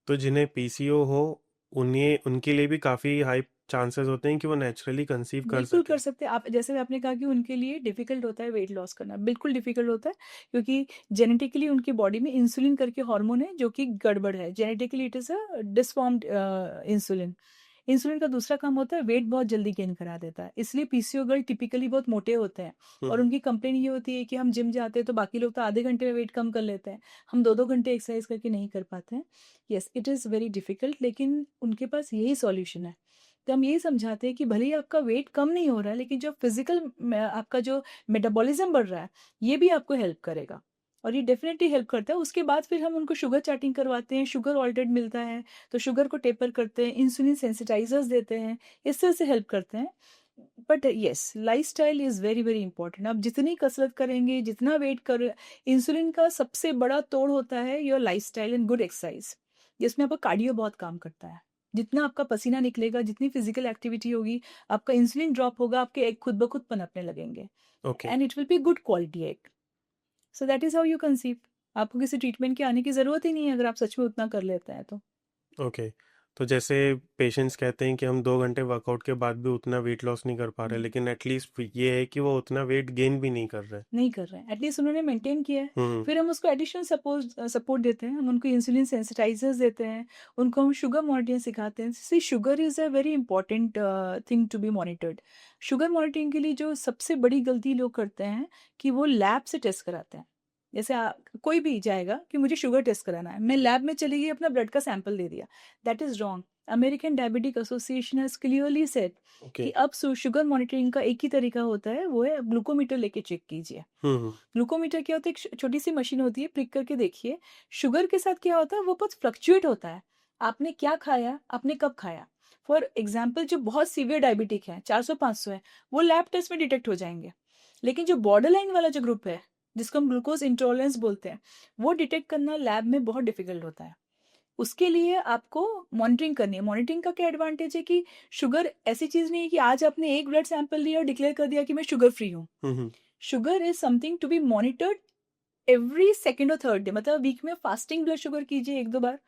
तो जिन्हें पीसीओ हो, उन्हें उनके लिए भी काफ़ी हाई चांसेस होते हैं कि वो नेचुरली कंसीव कर बिल्कुल सके। कर सकते हैं आप। जैसे आपने कहा कि उनके लिए डिफिकल्ट होता है वेट लॉस करना, बिल्कुल डिफिकल्ट होता है, क्योंकि जेनेटिकली उनकी बॉडी में इंसुलिन करके हार्मोन है जो कि गड़बड़ है। Genetically it is a disformed insulin. Insulin का दूसरा काम होता है वेट बहुत जल्दी गेन करा देता है, इसलिए पीसीओ गर्ल टिपिकली बहुत मोटे होते हैं। और हम्म। उनकी कंप्लेन ये होती है कि हम जिम जाते हैं तो बाकी लोग तो आधे घंटे में वेट कम कर लेते हैं, हम 2-2 घंटे एक्सरसाइज करके नहीं कर पाते हैं। Yes it is very difficult, लेकिन उनके पास यही सॉल्यूशन है। तो हम यही समझाते हैं कि भले ही आपका वेट कम नहीं हो रहा है, लेकिन जो फिजिकल आपका जो मेटाबॉलिज्म बढ़ रहा है, ये भी आपको हेल्प करेगा, और ये डेफिनेटली हेल्प करता है। उसके बाद फिर हम उनको शुगर चार्टिंग करवाते हैं, शुगर ऑल्टर्ड मिलता है तो शुगर को टेपर करते हैं, इंसुलिन सेंसिटाइजर्स देते हैं, इस तरह से हेल्प करते हैं। But yes lifestyle is very very important. आप जितनी कसरत करेंगे, जितना वेट कर, इंसुलिन का सबसे बड़ा तोड़ होता है your lifestyle and good exercise, जिसमें आपका कार्डियो बहुत काम करता है। जितना आपका पसीना निकलेगा, जितनी फिजिकल एक्टिविटी होगी, आपका इंसुलिन ड्रॉप होगा, आपके एग खुद ब खुद पनपने लगेंगे, okay. And it will be good quality egg. So that is how you conceive. आपको किसी ट्रीटमेंट के आने की जरूरत ही नहीं है अगर आप सच में उतना कर लेते हैं तो। ओके। तो जैसे पेशेंट्स कहते हैं कि हम 2 घंटे वर्कआउट के बाद भी उतना वेट लॉस नहीं कर पा रहे, हम्म, लेकिन एटलीस्ट ये है कि वो उतना वेट गेन भी नहीं कर रहे। नहीं कर रहे हैं, एटलीस्ट उन्होंने मेंटेन किया है। हम्म। फिर हम उसको एडिशनल सपोर्ट देते हैं, हम उनको इंसुलिन सेंसिटाइजर्स देते हैं, उनको हम शुगर मॉनिटरिंग सिखाते हैं। See sugar is a very important thing to be monitored. Sugar monitoring के लिए जो सबसे बड़ी गलती लोग करते हैं कि वो लैब से टेस्ट कराते हैं। जैसे कोई भी जाएगा कि मुझे शुगर टेस्ट कराना है, मैं लैब में चली गई, अपना ब्लड का सैंपल दे दिया, that is wrong. American diabetic association has clearly said okay. कि अब शुगर मॉनिटरिंग का एक ही तरीका होता है, वो है ग्लूकोमीटर लेके चेक कीजिए। हम्म। ग्लूकोमीटर क्या होता है, एक छोटी सी मशीन होती है, प्रिक करके देखिए। शुगर के साथ क्या होता है, वो बहुत फ्लक्चुएट होता है। आपने क्या खाया, आपने कब खाया। फॉर एग्जाम्पल जो बहुत सीवियर डायबिटिक है, 400-500 है, वो लैब टेस्ट में डिटेक्ट हो जाएंगे। लेकिन जो बॉर्डर लाइन वाला जो ग्रुप है, जिसको हम ग्लूकोज इंटॉलरेंस बोलते हैं, वो डिटेक्ट करना लैब में बहुत डिफिकल्ट होता है। उसके लिए आपको मॉनिटरिंग करनी है। मॉनिटरिंग का क्या एडवांटेज है कि शुगर ऐसी चीज नहीं है कि आज आपने एक ब्लड सैंपल लिया और डिक्लेयर कर दिया कि मैं शुगर फ्री हूँ। Hmm. Sugar is something to be monitored every second और थर्ड डे। मतलब वीक में फास्टिंग ब्लड शुगर कीजिए 1-2 बार,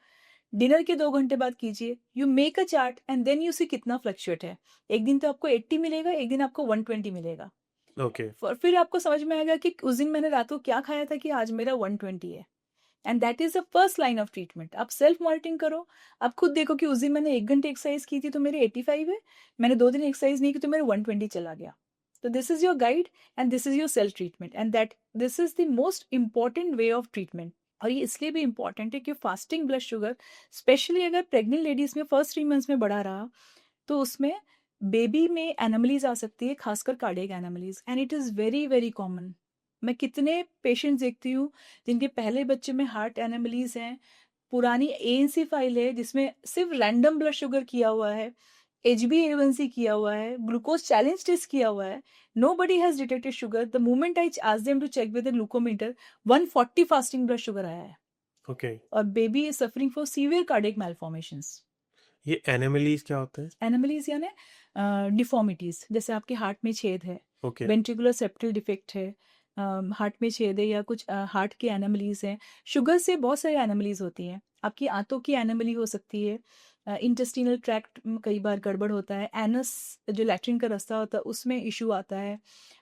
डिनर के 2 घंटे बाद कीजिए। You make a chart and then you see कितना फ्लक्चुएट है। एक दिन तो आपको 80 मिलेगा, एक दिन आपको 120 मिलेगा। ओके। फिर आपको समझ में आएगा कि उस दिन मैंने रात को क्या खाया था कि आज मेरा 120 है। And that is the first line of treatment. आप सेल्फ मॉनिटरिंग करो, आप खुद देखो कि उस दिन मैंने 1 घंटे एक्सरसाइज की थी तो मेरे 85 है, मैंने 2 दिन एक्सरसाइज नहीं की तो मेरे 120 चला गया। तो this is your guide and this is your self treatment, and that this is the most important way of treatment. और ये इसलिए भी इंपॉर्टेंट है कि फास्टिंग ब्लड शुगर, स्पेशली अगर प्रेग्नेंट लेडीज में फर्स्ट 3 मंथ्स में बढ़ा रहा, तो उसमें बेबी में एनोमलीज आ सकती है, खासकर cardiac anomalies, and it is very very common. मैं कितने पेशेंट्स देखती हूँ जिनके पहले बच्चे में हार्ट एनोमलीज हैं, पुरानी एएनसी फाइल है जिसमें सिर्फ रैंडम ब्लड शुगर किया हुआ है, HbA1c किया हुआ है, ग्लूकोज चैलेंज टेस्ट किया हुआ है, nobody has detected sugar. The moment I ask them to check with glucometer, 140 fasting blood sugar आया है। ओके। और baby is suffering for severe cardiac malformations. ये एनिमलीज क्या होते हैं? एनोमलीज यानी डिफॉर्मिटीज, जैसे आपके हार्ट में छेद है, ओके। वेंट्रिकुलर सेप्टल डिफेक्ट है, हार्ट में छेद है, या कुछ हार्ट के एनोमलीज हैं। शुगर से बहुत सारी एनोमलीज होती हैं। आपकी आंतों की एनोमली हो सकती है, इंटेस्टिनल ट्रैक्ट में कई बार गड़बड़ होता है, एनस जो लैट्रिन का रास्ता होता है उसमें इशू आता है,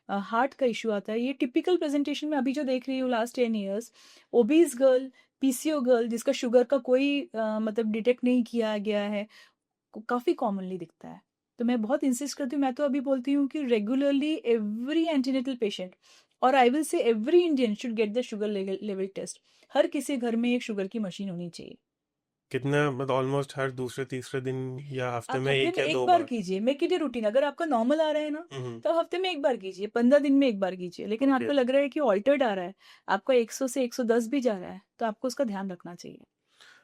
हार्ट का इशू आता है। ये टिपिकल प्रेजेंटेशन में अभी जो देख रही हूँ last 10 years, obese girl, PCO girl जिसका शुगर का कोई मतलब डिटेक्ट नहीं किया गया है, काफ़ी कॉमनली दिखता है। तो मैं बहुत इंसिस्ट करती हूँ, मैं तो अभी बोलती हूँ कि रेगुलरली एवरी एंटीनेटल पेशेंट, और I will say every Indian should get the sugar level test. हर किसी घर में एक शुगर की मशीन होनी चाहिए। कितना मतलब ऑलमोस्ट हर दूसरे तीसरे दिन या हफ्ते आप में हफ्ते एक में या एक दो बार बार? कीजिए, मेक इट ए रूटीन। अगर आपका नॉर्मल आ रहा है ना, हम्म। तो हफ्ते में एक बार कीजिए, 15 दिन में एक बार कीजिए। लेकिन ओके। आपको लग रहा है कि ऑल्टर्ड आ रहा है, आपका 100 से 110 भी जा रहा है, तो आपको उसका ध्यान रखना चाहिए।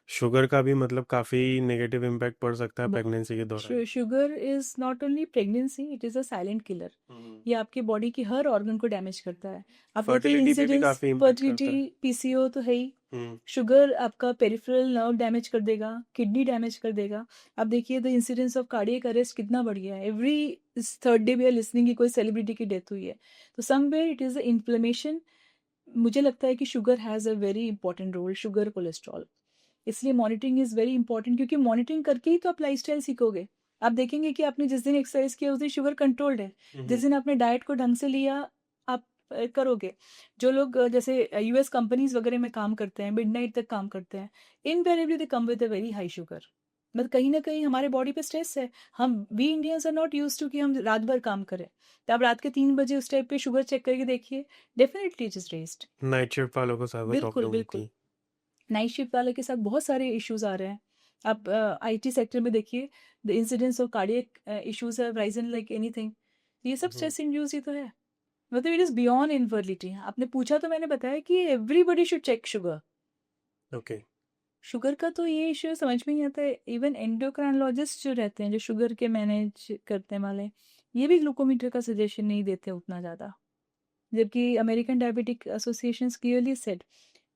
शुगर का भी मतलब काफी नेगेटिव इम्पैक्ट पड़ सकता है ब- प्रेगनेंसी के दौरान। Sugar is not only pregnancy, it is a silent killer. Hmm. ये आपकी बॉडी की हर ऑर्गन को डैमेज करता है। आपने कई फर्टिलिटी पे भी इंसिडेंट्स, काफी इम्पैक्ट फर्टिलिटी, करता है। पीसीओ तो है ही। हम्म। शुगर आपका पेरिफेरल नर्व डैमेज कर देगा, किडनी डैमेज कर देगा। अब देखिए the incidence of cardiac arrest कितना बढ़ गया है। Every third day we are listening कि कोई सेलिब्रिटी की डेथ हुई है। तो somewhere it is the inflammation. मुझे लगता है कि sugar has a very important role, sugar cholesterol. इसलिए मॉनिटरिंग इज़ वेरी इंपॉर्टेंट, क्योंकि मॉनिटरिंग करके ही तो आप लाइफस्टाइल सीखोगे। आप देखेंगे कि आपने जिस दिन एक्सरसाइज किया उस दिन शुगर कंट्रोल्ड है, जिस दिन आपने डाइट को ढंग से लिया आप करोगे। जो लोग जैसे यूएस कंपनीज वगैरह में काम करते हैं, मिडनाइट तक काम करते हैं, invariably they come with a very high sugar. मतलब कहीं ना कहीं हमारे बॉडी पे स्ट्रेस है। हम we Indians are not use to कि हम रात भर काम करें। तो आप रात के 3 बजे उस टाइप पे शुगर चेक करके देखिए, definitely it is raised. Night shift वालों को ज्यादा बिल्कुल प्रॉब्लम होती बिल्कुल। है। नाइट शिफ्ट वाले के साथ बहुत सारे इश्यूज आ रहे हैं। आप आईटी सेक्टर में देखिए, the incidence of cardiac issues have Ryzen like anything. ये सब हम्म। स्ट्रेस इंड्यूस ही तो है। मतलब इट इज बियॉन्ड इनफर्टिलिटी। आपने पूछा तो मैंने बताया कि everybody should check sugar. Okay. Sugar का तो ये इश्यू समझ में नहीं आता है। इवन एंडोक्राइनोलॉजिस्ट जो रहते हैं, जो शुगर के मैनेज करते हैं वाले, ये भी ग्लूकोमीटर का सजेशन नहीं देते उतना ज़्यादा। जबकि American diabetic association clearly said.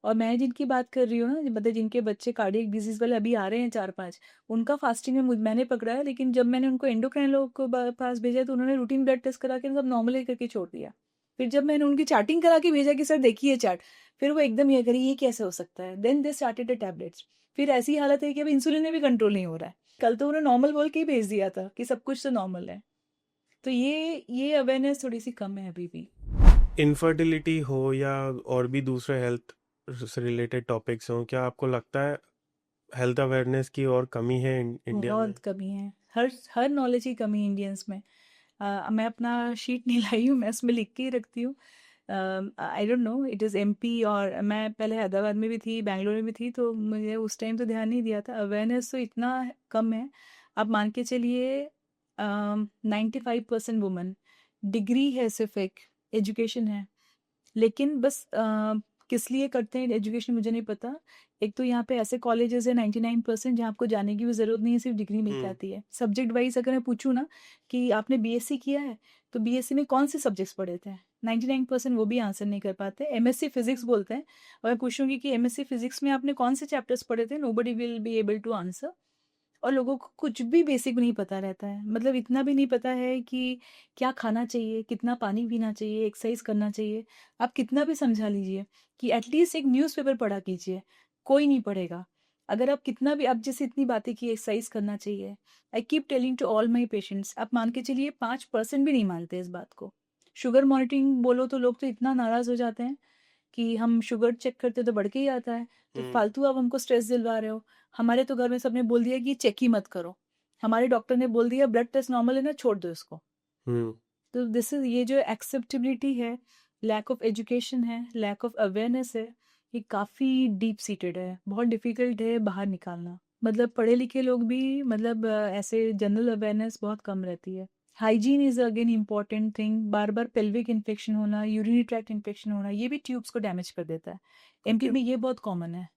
और मैं जिनकी बात कर रही हूँ ना, मतलब जिनके बच्चे कार्डियक डिजीज वाले अभी आ रहे हैं 4-5, उनका फास्टिंग में मैंने पकड़ा है। लेकिन जब मैंने उनको एंडोक्राइनोलॉज को पास भेजा तो उन्होंने रूटीन ब्लड टेस्ट करा के सब नॉर्मल करके छोड़ दिया। फिर जब मैंने उनकी चार्टिंग करा के भेजा कि सर देखिए चार्ट, फिर वो एकदम ये करी ये कैसे हो सकता है, then they started the tablets. फिर ऐसी हालत है कि अब इंसुलिन में भी कंट्रोल नहीं हो रहा है। कल तो उन्होंने नॉर्मल बोल के ही भेज दिया था कि सब कुछ तो नॉर्मल है। तो ये अवेयरनेस थोड़ी सी कम है अभी भी। इनफर्टिलिटी हो या और भी दूसरे हेल्थ से रिलेटेड टॉपिक्स हों, क्या आपको लगता है हेल्थ अवेयरनेस की और कमी है इंडिया में? बहुत कमी है, हर नॉलेज की कमी है इंडियंस में। मैं अपना शीट नहीं लाई हूँ, मैं उसमें लिख के ही रखती हूँ। I don't know it is MP, और मैं पहले हैदराबाद में भी थी, बैंगलोर में भी थी, तो मुझे उस टाइम तो ध्यान नहीं दिया था। अवेयरनेस तो इतना कम है। आप मान के चलिए 95% वुमन, डिग्री है सिर्फ एक, एजुकेशन है, लेकिन बस किस लिए करते हैं एजुकेशन मुझे नहीं पता। एक तो यहाँ पे ऐसे कॉलेजेस है 99% जहाँ आपको जाने की भी ज़रूरत नहीं है, सिर्फ डिग्री मिल जाती है। सब्जेक्ट वाइज अगर मैं पूछूँ ना कि आपने बीएससी किया है, तो बीएससी में कौन से सब्जेक्ट्स पढ़े थे, 99% वो भी आंसर नहीं कर पाते। एमएससी फिजिक्स बोलते हैं, और मैं पूछूंगी कि एमएससी फिजिक्स में आपने कौन से चैप्टर्स पढ़े थे, nobody will be able to answer. और लोगों को कुछ भी बेसिक नहीं पता रहता है, मतलब इतना भी नहीं पता है कि क्या खाना चाहिए, कितना पानी पीना चाहिए, एक्सरसाइज करना चाहिए। आप कितना भी समझा लीजिए कि एटलीस्ट एक न्यूज़पेपर पढ़ा कीजिए, कोई नहीं पढ़ेगा। अगर आप कितना भी, आप जैसे इतनी बातें की एक्सरसाइज करना चाहिए, I keep telling to all my patients, आप मान के चलिए 5% भी नहीं मानते इस बात को। शुगर मॉनिटरिंग बोलो तो लोग तो इतना नाराज़ हो जाते हैं कि हम शुगर चेक करते तो बढ़ के ही आता है, तो फालतू आप हमको स्ट्रेस दिलवा रहे हो। हमारे तो घर में सबने बोल दिया कि चेक ही मत करो, हमारे डॉक्टर ने बोल दिया ब्लड टेस्ट नॉर्मल है ना, छोड़ दो इसको। हम्म। तो दिस इज, ये जो एक्सेप्टेबिलिटी है, लैक ऑफ एजुकेशन है, लैक ऑफ अवेयरनेस है, ये काफ़ी डीप सीटेड है, बहुत डिफिकल्ट है बाहर निकालना। मतलब पढ़े लिखे लोग भी, मतलब ऐसे जनरल अवेयरनेस बहुत कम रहती है। Hygiene is again important thing, bar bar pelvic infection होना, यूरिनरी ट्रैक्ट इन्फेक्शन होना, ये भी ट्यूब्स को डैमेज कर देता है। एमपी में ये बहुत कॉमन है,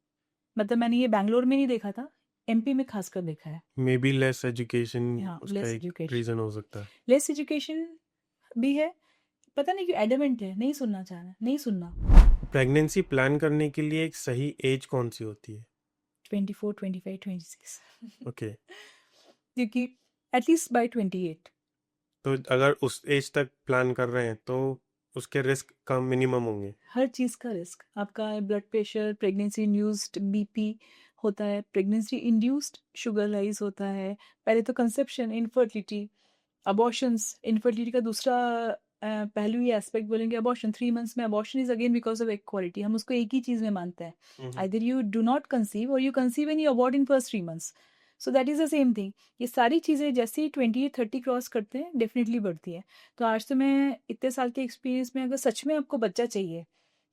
मतलब मैंने ये बैंगलोर में नहीं देखा था, एमपी में खासकर देखा है। मे बी लेस एजुकेशन हाँ, उसका लेस एक एजुकेशन, रीजन हो सकता है। लेस एजुकेशन भी है। पता नहीं क्यों एडमेंट है, नहीं सुनना चाह रहा, नहीं सुनना। प्रेगनेंसी प्लान करने के लिए एक सही एज कौन सी होती है? 24, 25, 26। ओके। क्योंकि एटलीस्ट बाय 28। तो अगर उस एज तक प्लान कर रहे हैं तो उसके रिस्क कम मिनिमम होंगे। हर चीज़ का रिस्क, आपका blood pressure, pregnancy induced BP होता है, प्रेगनेंसी इंड्यूस्ड शुगर राइज होता है, पहले तो कंसेप्शन, इनफर्टिलिटी, अबॉर्शंस। इनफर्टिलिटी का दूसरा पहलू या एस्पेक्ट बोलेंगे अबॉर्शन। 3 मंथ्स में abortion is again because of equality, हम उसको एक ही चीज़ में मानते हैं, either you do not conceive और you conceive and you abort in first 3 months. So that is the same thing. ये सारी चीज़ें जैसे ही 28-30 क्रॉस करते हैं डेफिनेटली बढ़ती है। तो आज तो मैं इतने साल के एक्सपीरियंस में, अगर सच में आपको बच्चा चाहिए,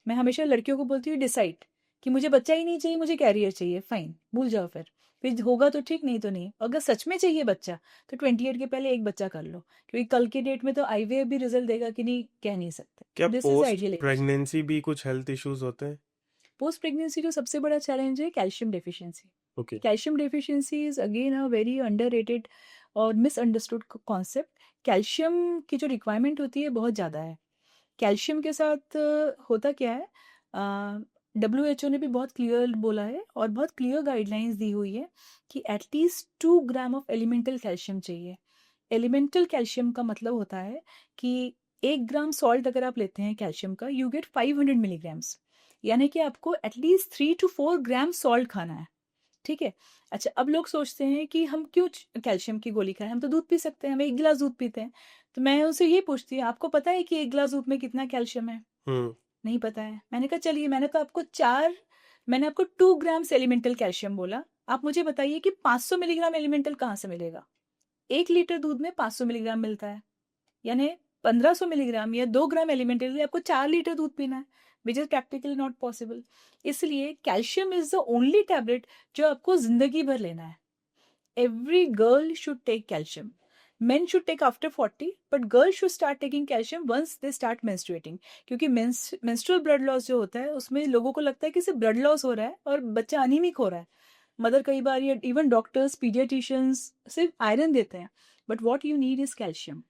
मैं हमेशा लड़कियों को बोलती हूँ डिसाइड कि मुझे बच्चा ही नहीं चाहिए, मुझे कैरियर चाहिए, फाइन, भूल जाओ फिर होगा तो ठीक, नहीं तो नहीं। अगर सच में चाहिए बच्चा, तो 28 के पहले एक बच्चा कर लो, क्योंकि कल के डेट में तो आईवीएफ भी रिजल्ट देगा कि नहीं, कह नहीं सकते। क्या this is post ideal age. Pregnancy भी कुछ हेल्थ इश्यूज होते हैं? पोस्ट प्रेगनेंसी जो सबसे बड़ा चैलेंज है calcium deficiency. Okay. Calcium deficiency is again a very underrated और मिसअंडरस्टूड कॉन्सेप्ट। कैल्शियम की जो रिक्वायरमेंट होती है बहुत ज़्यादा है। कैल्शियम के साथ होता क्या है, WHO ने भी बहुत क्लियर बोला है और बहुत क्लियर गाइडलाइंस दी हुई है कि at least 2 gram of elemental calcium चाहिए। एलिमेंटल कैल्शियम का मतलब होता है कि 1 ग्राम सॉल्ट अगर आप लेते हैं कैल्शियम का, यू गेट 500 मिलीग्राम्स, यानी कि आपको एटलीस्ट 3 to 4 ग्राम सॉल्ट खाना है। ठीक है। अच्छा, अब लोग सोचते हैं कि हम क्यों कैल्शियम की गोली खाएं, हम तो दूध पी सकते हैं, हम 1 गिलास दूध पीते हैं। तो मैं उनसे ये पूछती हूँ, आपको पता है कि 1 गिलास दूध में कितना कैल्शियम है? हम्म। नहीं पता है। मैंने कहा चलिए, मैंने आपको 2 ग्राम्स एलिमेंटल कैल्शियम बोला, आप मुझे बताइए कि 500 मिलीग्राम एलिमेंटल कहाँ से मिलेगा? 1 लीटर दूध में 500 मिलीग्राम मिलता है, यानी 1500 मिलीग्राम या 2 ग्राम एलिमेंटल के लिए आपको 4 लीटर दूध पीना है, which is practically not possible. इसलिए calcium is the only tablet जो आपको जिंदगी भर लेना है। Every girl should take calcium. Men should take after 40, but girls should start taking calcium once they start menstruating, क्योंकि menstrual blood loss जो होता है उसमें लोगों को लगता है कि सिर्फ ब्लड लॉस हो रहा है और बच्चा अनीमिक हो रहा है। मदर कई बार, या इवन डॉक्टर्स, पीडियाट्रिशियंस सिर्फ आयरन देते हैं, but what you need is calcium.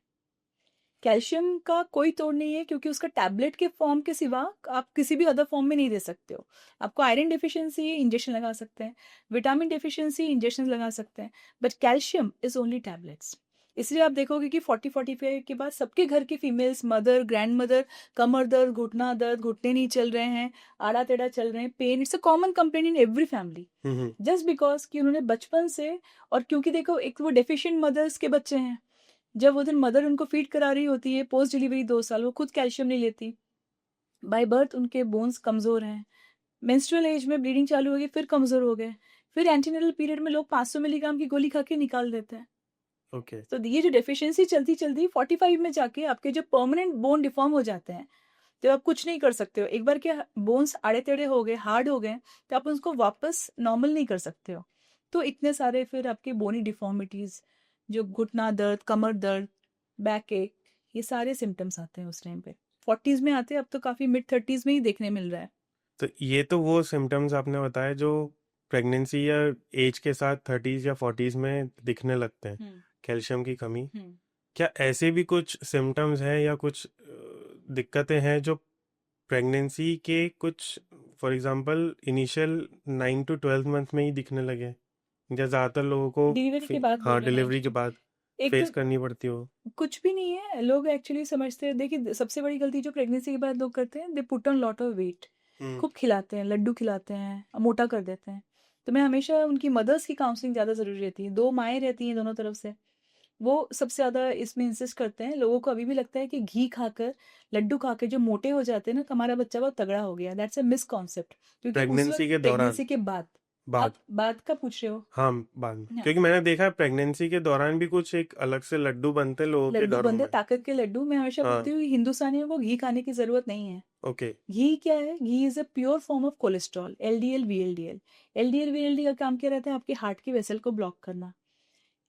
Calcium का कोई तोड़ नहीं है, क्योंकि उसका टैबलेट के फॉर्म के सिवा आप किसी भी अदर फॉर्म में नहीं दे सकते हो। आपको आयरन डेफिशिएंसी है, इंजेक्शन लगा सकते हैं, विटामिन डेफिशिएंसी, इंजेक्शन लगा सकते हैं, but calcium is only tablets. इसलिए आप देखोगे कि 40-45 के बाद सबके घर की फीमेल्स, मदर, ग्रैंड मदर, कमर दर्द, घुटना दर्द, घुटने नहीं चल रहे हैं, आड़ा टेढ़ा चल रहे हैं, pain, it's a common complaint in every family. Just because कि उन्होंने बचपन से, और क्योंकि देखो एक वो डेफिशिएंट मदर्स के बच्चे हैं, जब वो दिन मदर उनको फीड करा रही होती है पोस्ट डिलीवरी 2 साल, वो खुद कैल्शियम नहीं लेती, बाय बर्थ उनके बोन्स कमज़ोर हैं, मेंस्ट्रुअल एज में ब्लीडिंग चालू हो गई फिर कमज़ोर हो गए, फिर एंटीनेटल पीरियड में लोग 500 मिलीग्राम की गोली खा के निकाल देते हैं। ओके। तो ये जो डेफिशिएंसी चलती चलती 45 में जाके आपके जो परमानेंट बोन डिफॉर्म हो जाते हैं, तो आप कुछ नहीं कर सकते हो। एक बार के बोन्स आड़े टेढ़े हो गए, हार्ड हो गए, तो आप उसको वापस नॉर्मल नहीं कर सकते हो। तो इतने सारे फिर आपके बोनी डिफॉर्मिटीज, जो घुटना दर्द, कमर दर्द, बैक एक, ये सारे सिम्टम्स आते हैं उस टाइम पे। 40s में आते हैं, अब तो काफी मिड 30s में ही देखने मिल रहा है। तो ये तो वो सिम्टम्स आपने बताया जो प्रेगनेंसी या एज के साथ 30s या 40s में दिखने लगते हैं, कैल्शियम की कमी। क्या ऐसे भी कुछ सिम्टम्स हैं या कुछ दिक्कतें हैं जो प्रेगनेंसी के कुछ, for example initial 9 to 12 month में ही दिखने लगे, या ज़्यादातर लोगों को डिलीवरी के बाद हाँ बोल रहे हैं डिलीवरी के बाद एक फेस तो करनी पड़ती हो? कुछ भी नहीं है, लोग एक्चुअली समझते हैं। देखिए सबसे बड़ी गलती जो प्रेगनेंसी के बाद लोग करते हैं, they put on lot of weight, खूब खिलाते हैं, लड्डू खिलाते हैं, मोटा कर देते हैं। तो मैं हमेशा उनकी मदर्स की काउंसलिंग ज़्यादा ज़रूरी रहती है, 2 माएँ रहती हैं दोनों तरफ से, वो सबसे ज़्यादा इसमें इंसिस्ट करते हैं। लोगों को अभी भी लगता है कि घी खाकर, लड्डू खा के जो मोटे हो जाते हैं ना, तो हमारा बच्चा बहुत तगड़ा हो गया, दैट्स अ मिस कॉन्सेप्ट। क्योंकि उस वक्त प्रेगनेंसी के दौरान? प्रेगनेंसी के बाद, बाद? आप बाद का पूछ रहे हो? हाँ, बाद में, हाँ, क्योंकि मैंने देखा है प्रेगनेंसी के दौरान भी कुछ एक अलग से लड्डू बनते हैं लोगों के लड्डू घरों बनते, में। ताकत के लड्डू। मैं हमेशा हाँ। बोलती हूँ हिंदुस्तानियों को घी खाने की ज़रूरत नहीं है। ओके। घी क्या है? Ghee is a pure form of cholesterol, LDL VLDL. LDL VLDL का काम क्या रहता है? आपके हार्ट की वेसल को ब्लॉक करना।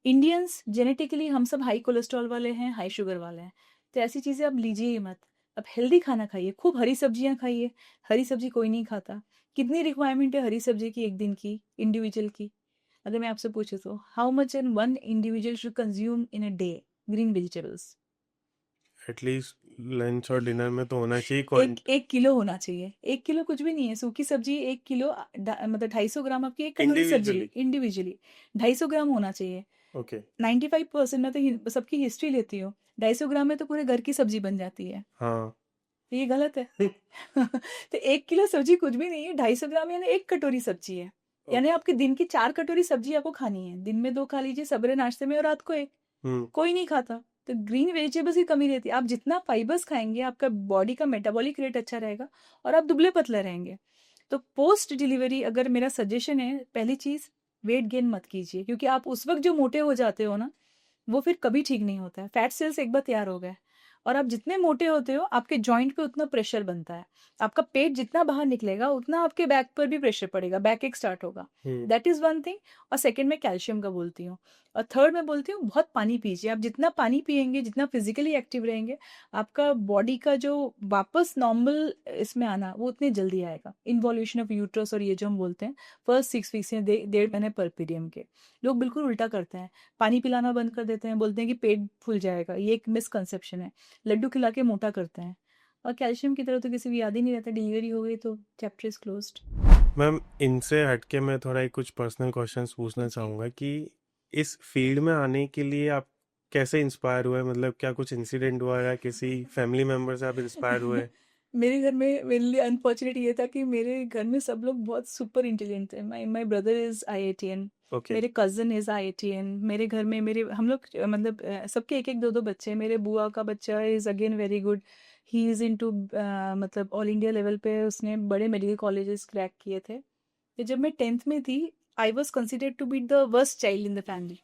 इंडियंस जेनेटिकली हम सब हाई कोलेस्ट्रॉल वाले हैं, हाई शुगर वाले हैं, तो ऐसी चीज़ें आप लीजिए ही मत। अब हेल्दी खाना खाइए, खूब हरी सब्जियां खाइए। हरी सब्जी कोई नहीं खाता। कितनी रिक्वायरमेंट है हरी सब्जी की एक दिन की, इंडिविजुअल की? अगर मैं आपसे पूछूं तो how much an one individual should consume in a day green vegetables? At least lunch और डिनर में तो होना चाहिए एक 1 किलो होना चाहिए। 1 किलो कुछ भी नहीं है, सूखी सब्जी 1 किलो, मतलब 250 ग्राम आपकी एक कटोरी सब्जी इंडिविजुअली। इंडिविजुअली 250 ग्राम होना चाहिए। ओके। 95% में तो सबकी हिस्ट्री लेती हो, 250 ग्राम में तो पूरे घर की सब्जी बन जाती है। हाँ। तो ये गलत है। तो 1 किलो सब्जी कुछ भी नहीं है, 250 ग्राम यानी एक कटोरी सब्जी है। यानी आपके दिन की 4 कटोरी सब्जी आपको खानी है। दिन में 2 खा लीजिए सवेरे नाश्ते में, और रात को 1। कोई नहीं खाता। तो ग्रीन वेजिटेबल्स की कमी रहती है। आप जितना फाइबर्स खाएंगे, आपका बॉडी का मेटाबॉलिक रेट अच्छा रहेगा और आप दुबले पतले रहेंगे। तो पोस्ट डिलीवरी अगर मेरा सजेशन है, पहली चीज़ वेट गेन मत कीजिए, क्योंकि आप उस वक्त जो मोटे हो जाते हो ना, वो फिर कभी ठीक नहीं होता है। फैट सेल्स एक बार तैयार हो गए, और आप जितने मोटे होते हो आपके जॉइंट पे उतना प्रेशर बनता है। आपका पेट जितना बाहर निकलेगा उतना आपके बैक पर भी प्रेशर पड़ेगा, बैक एक स्टार्ट होगा। That is one thing. और सेकंड में कैल्शियम का बोलती हूँ। और थर्ड मैं बोलती हूँ बहुत पानी पीजिए। आप जितना पानी पिएंगे, जितना फिजिकली एक्टिव रहेंगे, आपका बॉडी का जो वापस नॉर्मल इसमें आना, वो उतनी जल्दी आएगा। इन्वॉल्यूशन ऑफ यूट्रस, और ये जो हम बोलते हैं फर्स्ट 6 वीक्स या 1.5 महीने पर पीरियम के, लोग बिल्कुल उल्टा करते हैं। पानी पिलाना बंद कर देते हैं, बोलते हैं कि पेट फूल जाएगा। ये एक मिसकंसेप्शन है। लड्डू खिला के मोटा करते हैं, और कैल्शियम की तरह तो किसी को याद ही नहीं रहता। डिलीवरी हो गई तो चैप्टर इज क्लोज्ड। मैम, इनसे हटके मैं थोड़ा एक कुछ पर्सनल क्वेश्चंस पूछना चाहूँगा कि इस फील्ड में आने के लिए आप कैसे इंस्पायर हुए? मतलब क्या कुछ इंसिडेंट हुआ या किसी फैमिली मेंबर से आप इंस्पायर हुए? मेरे घर में मेरे लिए अनफॉर्चुनेट ये था कि मेरे घर में सब लोग बहुत सुपर इंटेलिजेंट थे। My my brother is IITian, okay. मेरे कजन इज आईआईटीएन। मेरे घर में मेरे हम लोग मतलब सबके एक एक दो दो बच्चे हैं। मेरे बुआ का बच्चा is again very good, he is into मतलब ऑल इंडिया लेवल पे उसने बड़े मेडिकल कॉलेजेस क्रैक किए थे। तो जब मैं 10th में थी, I was considered to be the worst child in the family.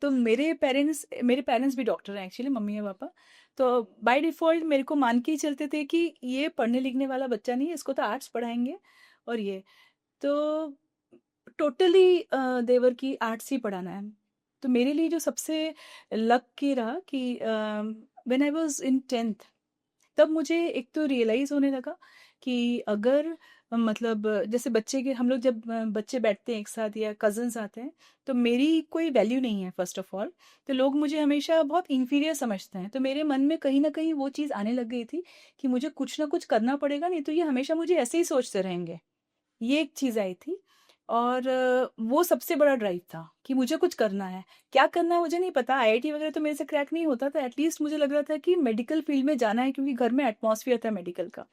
तो मेरे पेरेंट्स भी डॉक्टर हैं एक्चुअली, मम्मी और पापा। तो बाय डिफ़ॉल्ट मेरे को मान के ही चलते थे कि ये पढ़ने लिखने वाला बच्चा नहीं है, इसको तो आर्ट्स पढ़ाएंगे। और ये तो टोटली देवर की आर्ट्स ही पढ़ाना है। तो मेरे लिए जो सबसे लक की रहा कि when I was in 10th, तब मुझे एक तो रियलाइज़ होने लगा कि अगर मतलब जैसे बच्चे के हम लोग जब बच्चे बैठते हैं एक साथ या कज़न्स आते हैं, तो मेरी कोई वैल्यू नहीं है फ़र्स्ट ऑफ़ ऑल। तो लोग मुझे हमेशा बहुत इन्फीरियर समझते हैं। तो मेरे मन में कहीं न कहीं वो चीज़ आने लग गई थी कि मुझे कुछ ना कुछ करना पड़ेगा, नहीं तो ये हमेशा मुझे ऐसे ही सोचते रहेंगे। ये एक चीज़ आई थी। और वो सबसे बड़ा ड्राइव था कि मुझे कुछ करना है। क्या करना है मुझे नहीं पता, आईआईटी वगैरह तो मेरे से क्रैक नहीं होता था, एटलीस्ट मुझे लग रहा था कि मेडिकल फील्ड में जाना है क्योंकि घर में एटमॉस्फेयर था मेडिकल का।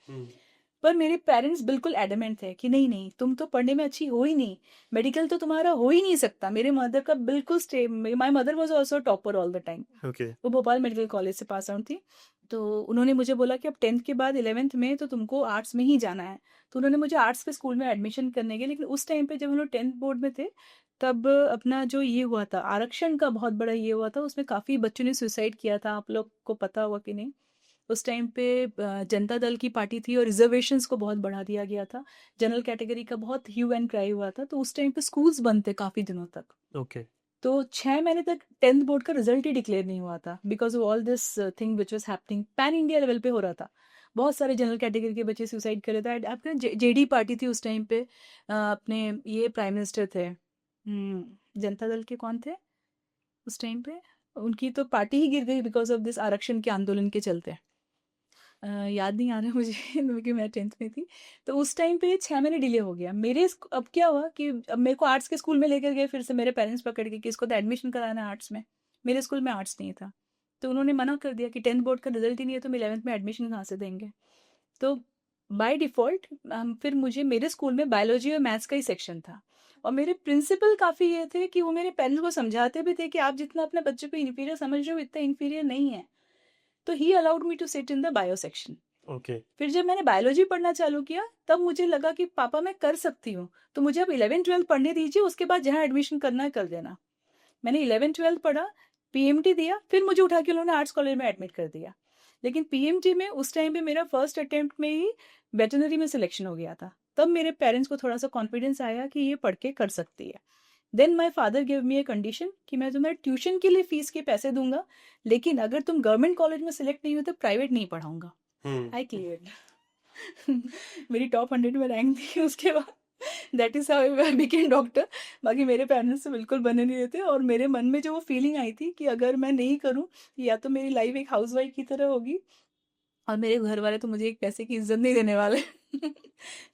पर मेरे पेरेंट्स बिल्कुल एडमेंट थे कि नहीं नहीं, तुम तो पढ़ने में अच्छी हो ही नहीं, मेडिकल तो तुम्हारा हो ही नहीं सकता। मेरे मदर का बिल्कुल stay, my mother was also topper all the time. Okay. वो भोपाल मेडिकल कॉलेज से पास आउट थी। तो उन्होंने मुझे बोला कि अब 10th के बाद 11th में तो तुमको आर्ट्स में ही जाना है। तो उन्होंने मुझे आर्ट्स के स्कूल में एडमिशन करने के, लेकिन उस टाइम पे जब हम लोग 10th बोर्ड में थे तब अपना जो ये हुआ था आरक्षण का बहुत बड़ा ये हुआ था, उसमें काफ़ी बच्चों ने सुसाइड किया था। आप लोग को पता होगा कि नहीं। उस टाइम पे जनता दल की पार्टी थी और रिजर्वेशंस को बहुत बढ़ा दिया गया था। जनरल कैटेगरी का बहुत ह्यू एंड क्राई हुआ था, तो उस टाइम पे स्कूल्स बंद थे काफ़ी दिनों तक। ओके। तो 6 महीने तक 10th बोर्ड का रिजल्ट ही डिक्लेयर नहीं हुआ था because of all this thing which was happening, pan India level पे हो रहा था। बहुत सारे जनरल कैटेगरी के बच्चे सुसाइड कर रहे थे। आपके जेडी पार्टी थी उस टाइम पे, अपने ये प्राइम मिनिस्टर थे, जनता दल के कौन थे उस टाइम पे, उनकी तो पार्टी ही गिर गई बिकॉज ऑफ दिस आरक्षण के आंदोलन के चलते। याद नहीं आ रहा मुझे क्योंकि मैं 10th में थी। तो उस टाइम पे 6 महीने डिले हो गया मेरे। अब क्या हुआ कि अब मेरे को आर्ट्स के स्कूल में लेकर गए फिर से मेरे पेरेंट्स पकड़ के कि इसको तो एडमिशन कराना है आर्ट्स में। मेरे स्कूल में आर्ट्स नहीं था, तो उन्होंने मना कर दिया कि 10th बोर्ड का रिजल्ट ही नहीं है तो 11th में एडमिशन कहाँ से देंगे। तो बाय डिफ़ॉल्ट फिर मुझे मेरे स्कूल में बायोलॉजी और मैथ्स का ही सेक्शन था। और मेरे प्रिंसिपल काफ़ी ये थे कि वो मेरे पेरेंट्स को समझाते भी थे कि आप जितना अपने बच्चे को इन्फीरियर समझ रहे हो इतना इन्फीरियर नहीं है। तो he allowed me to sit in the bio section. Okay. फिर जब मैंने बायोलॉजी पढ़ना चालू किया तब मुझे लगा कि पापा मैं कर सकती हूँ, तो मुझे अब 11th 12th पढ़ने दीजिए, उसके बाद जहाँ एडमिशन करना है कर देना। मैंने 11th 12th पढ़ा, पीएमटी दिया, फिर मुझे उठा के उन्होंने आर्ट्स कॉलेज में एडमिट कर दिया। लेकिन पीएमटी में उस टाइम पे मेरा फर्स्ट अटेम्प्ट में ही वेटनरी में सिलेक्शन हो गया था। तब मेरे पेरेंट्स को थोड़ा सा कॉन्फिडेंस आया कि ये पढ़ के कर सकती है। Then my father give me a condition कि मैं तुम्हें ट्यूशन के लिए फीस के पैसे दूंगा, लेकिन अगर तुम गवर्नमेंट कॉलेज में सिलेक्ट नहीं हुए तो प्राइवेट नहीं पढ़ाऊंगा। आई क्लियर मेरी टॉप 100 में रैंक थी उसके बाद। That is how I became doctor. बाकी मेरे पेरेंट्स से बिल्कुल बने नहीं रहते, और मेरे मन में जो वो फीलिंग आई थी कि अगर मैं नहीं करूं या तो मेरी लाइफ एक हाउसवाइफ की तरह होगी और मेरे घर वाले तो मुझे एक पैसे की इज्जत नहीं देने वाले।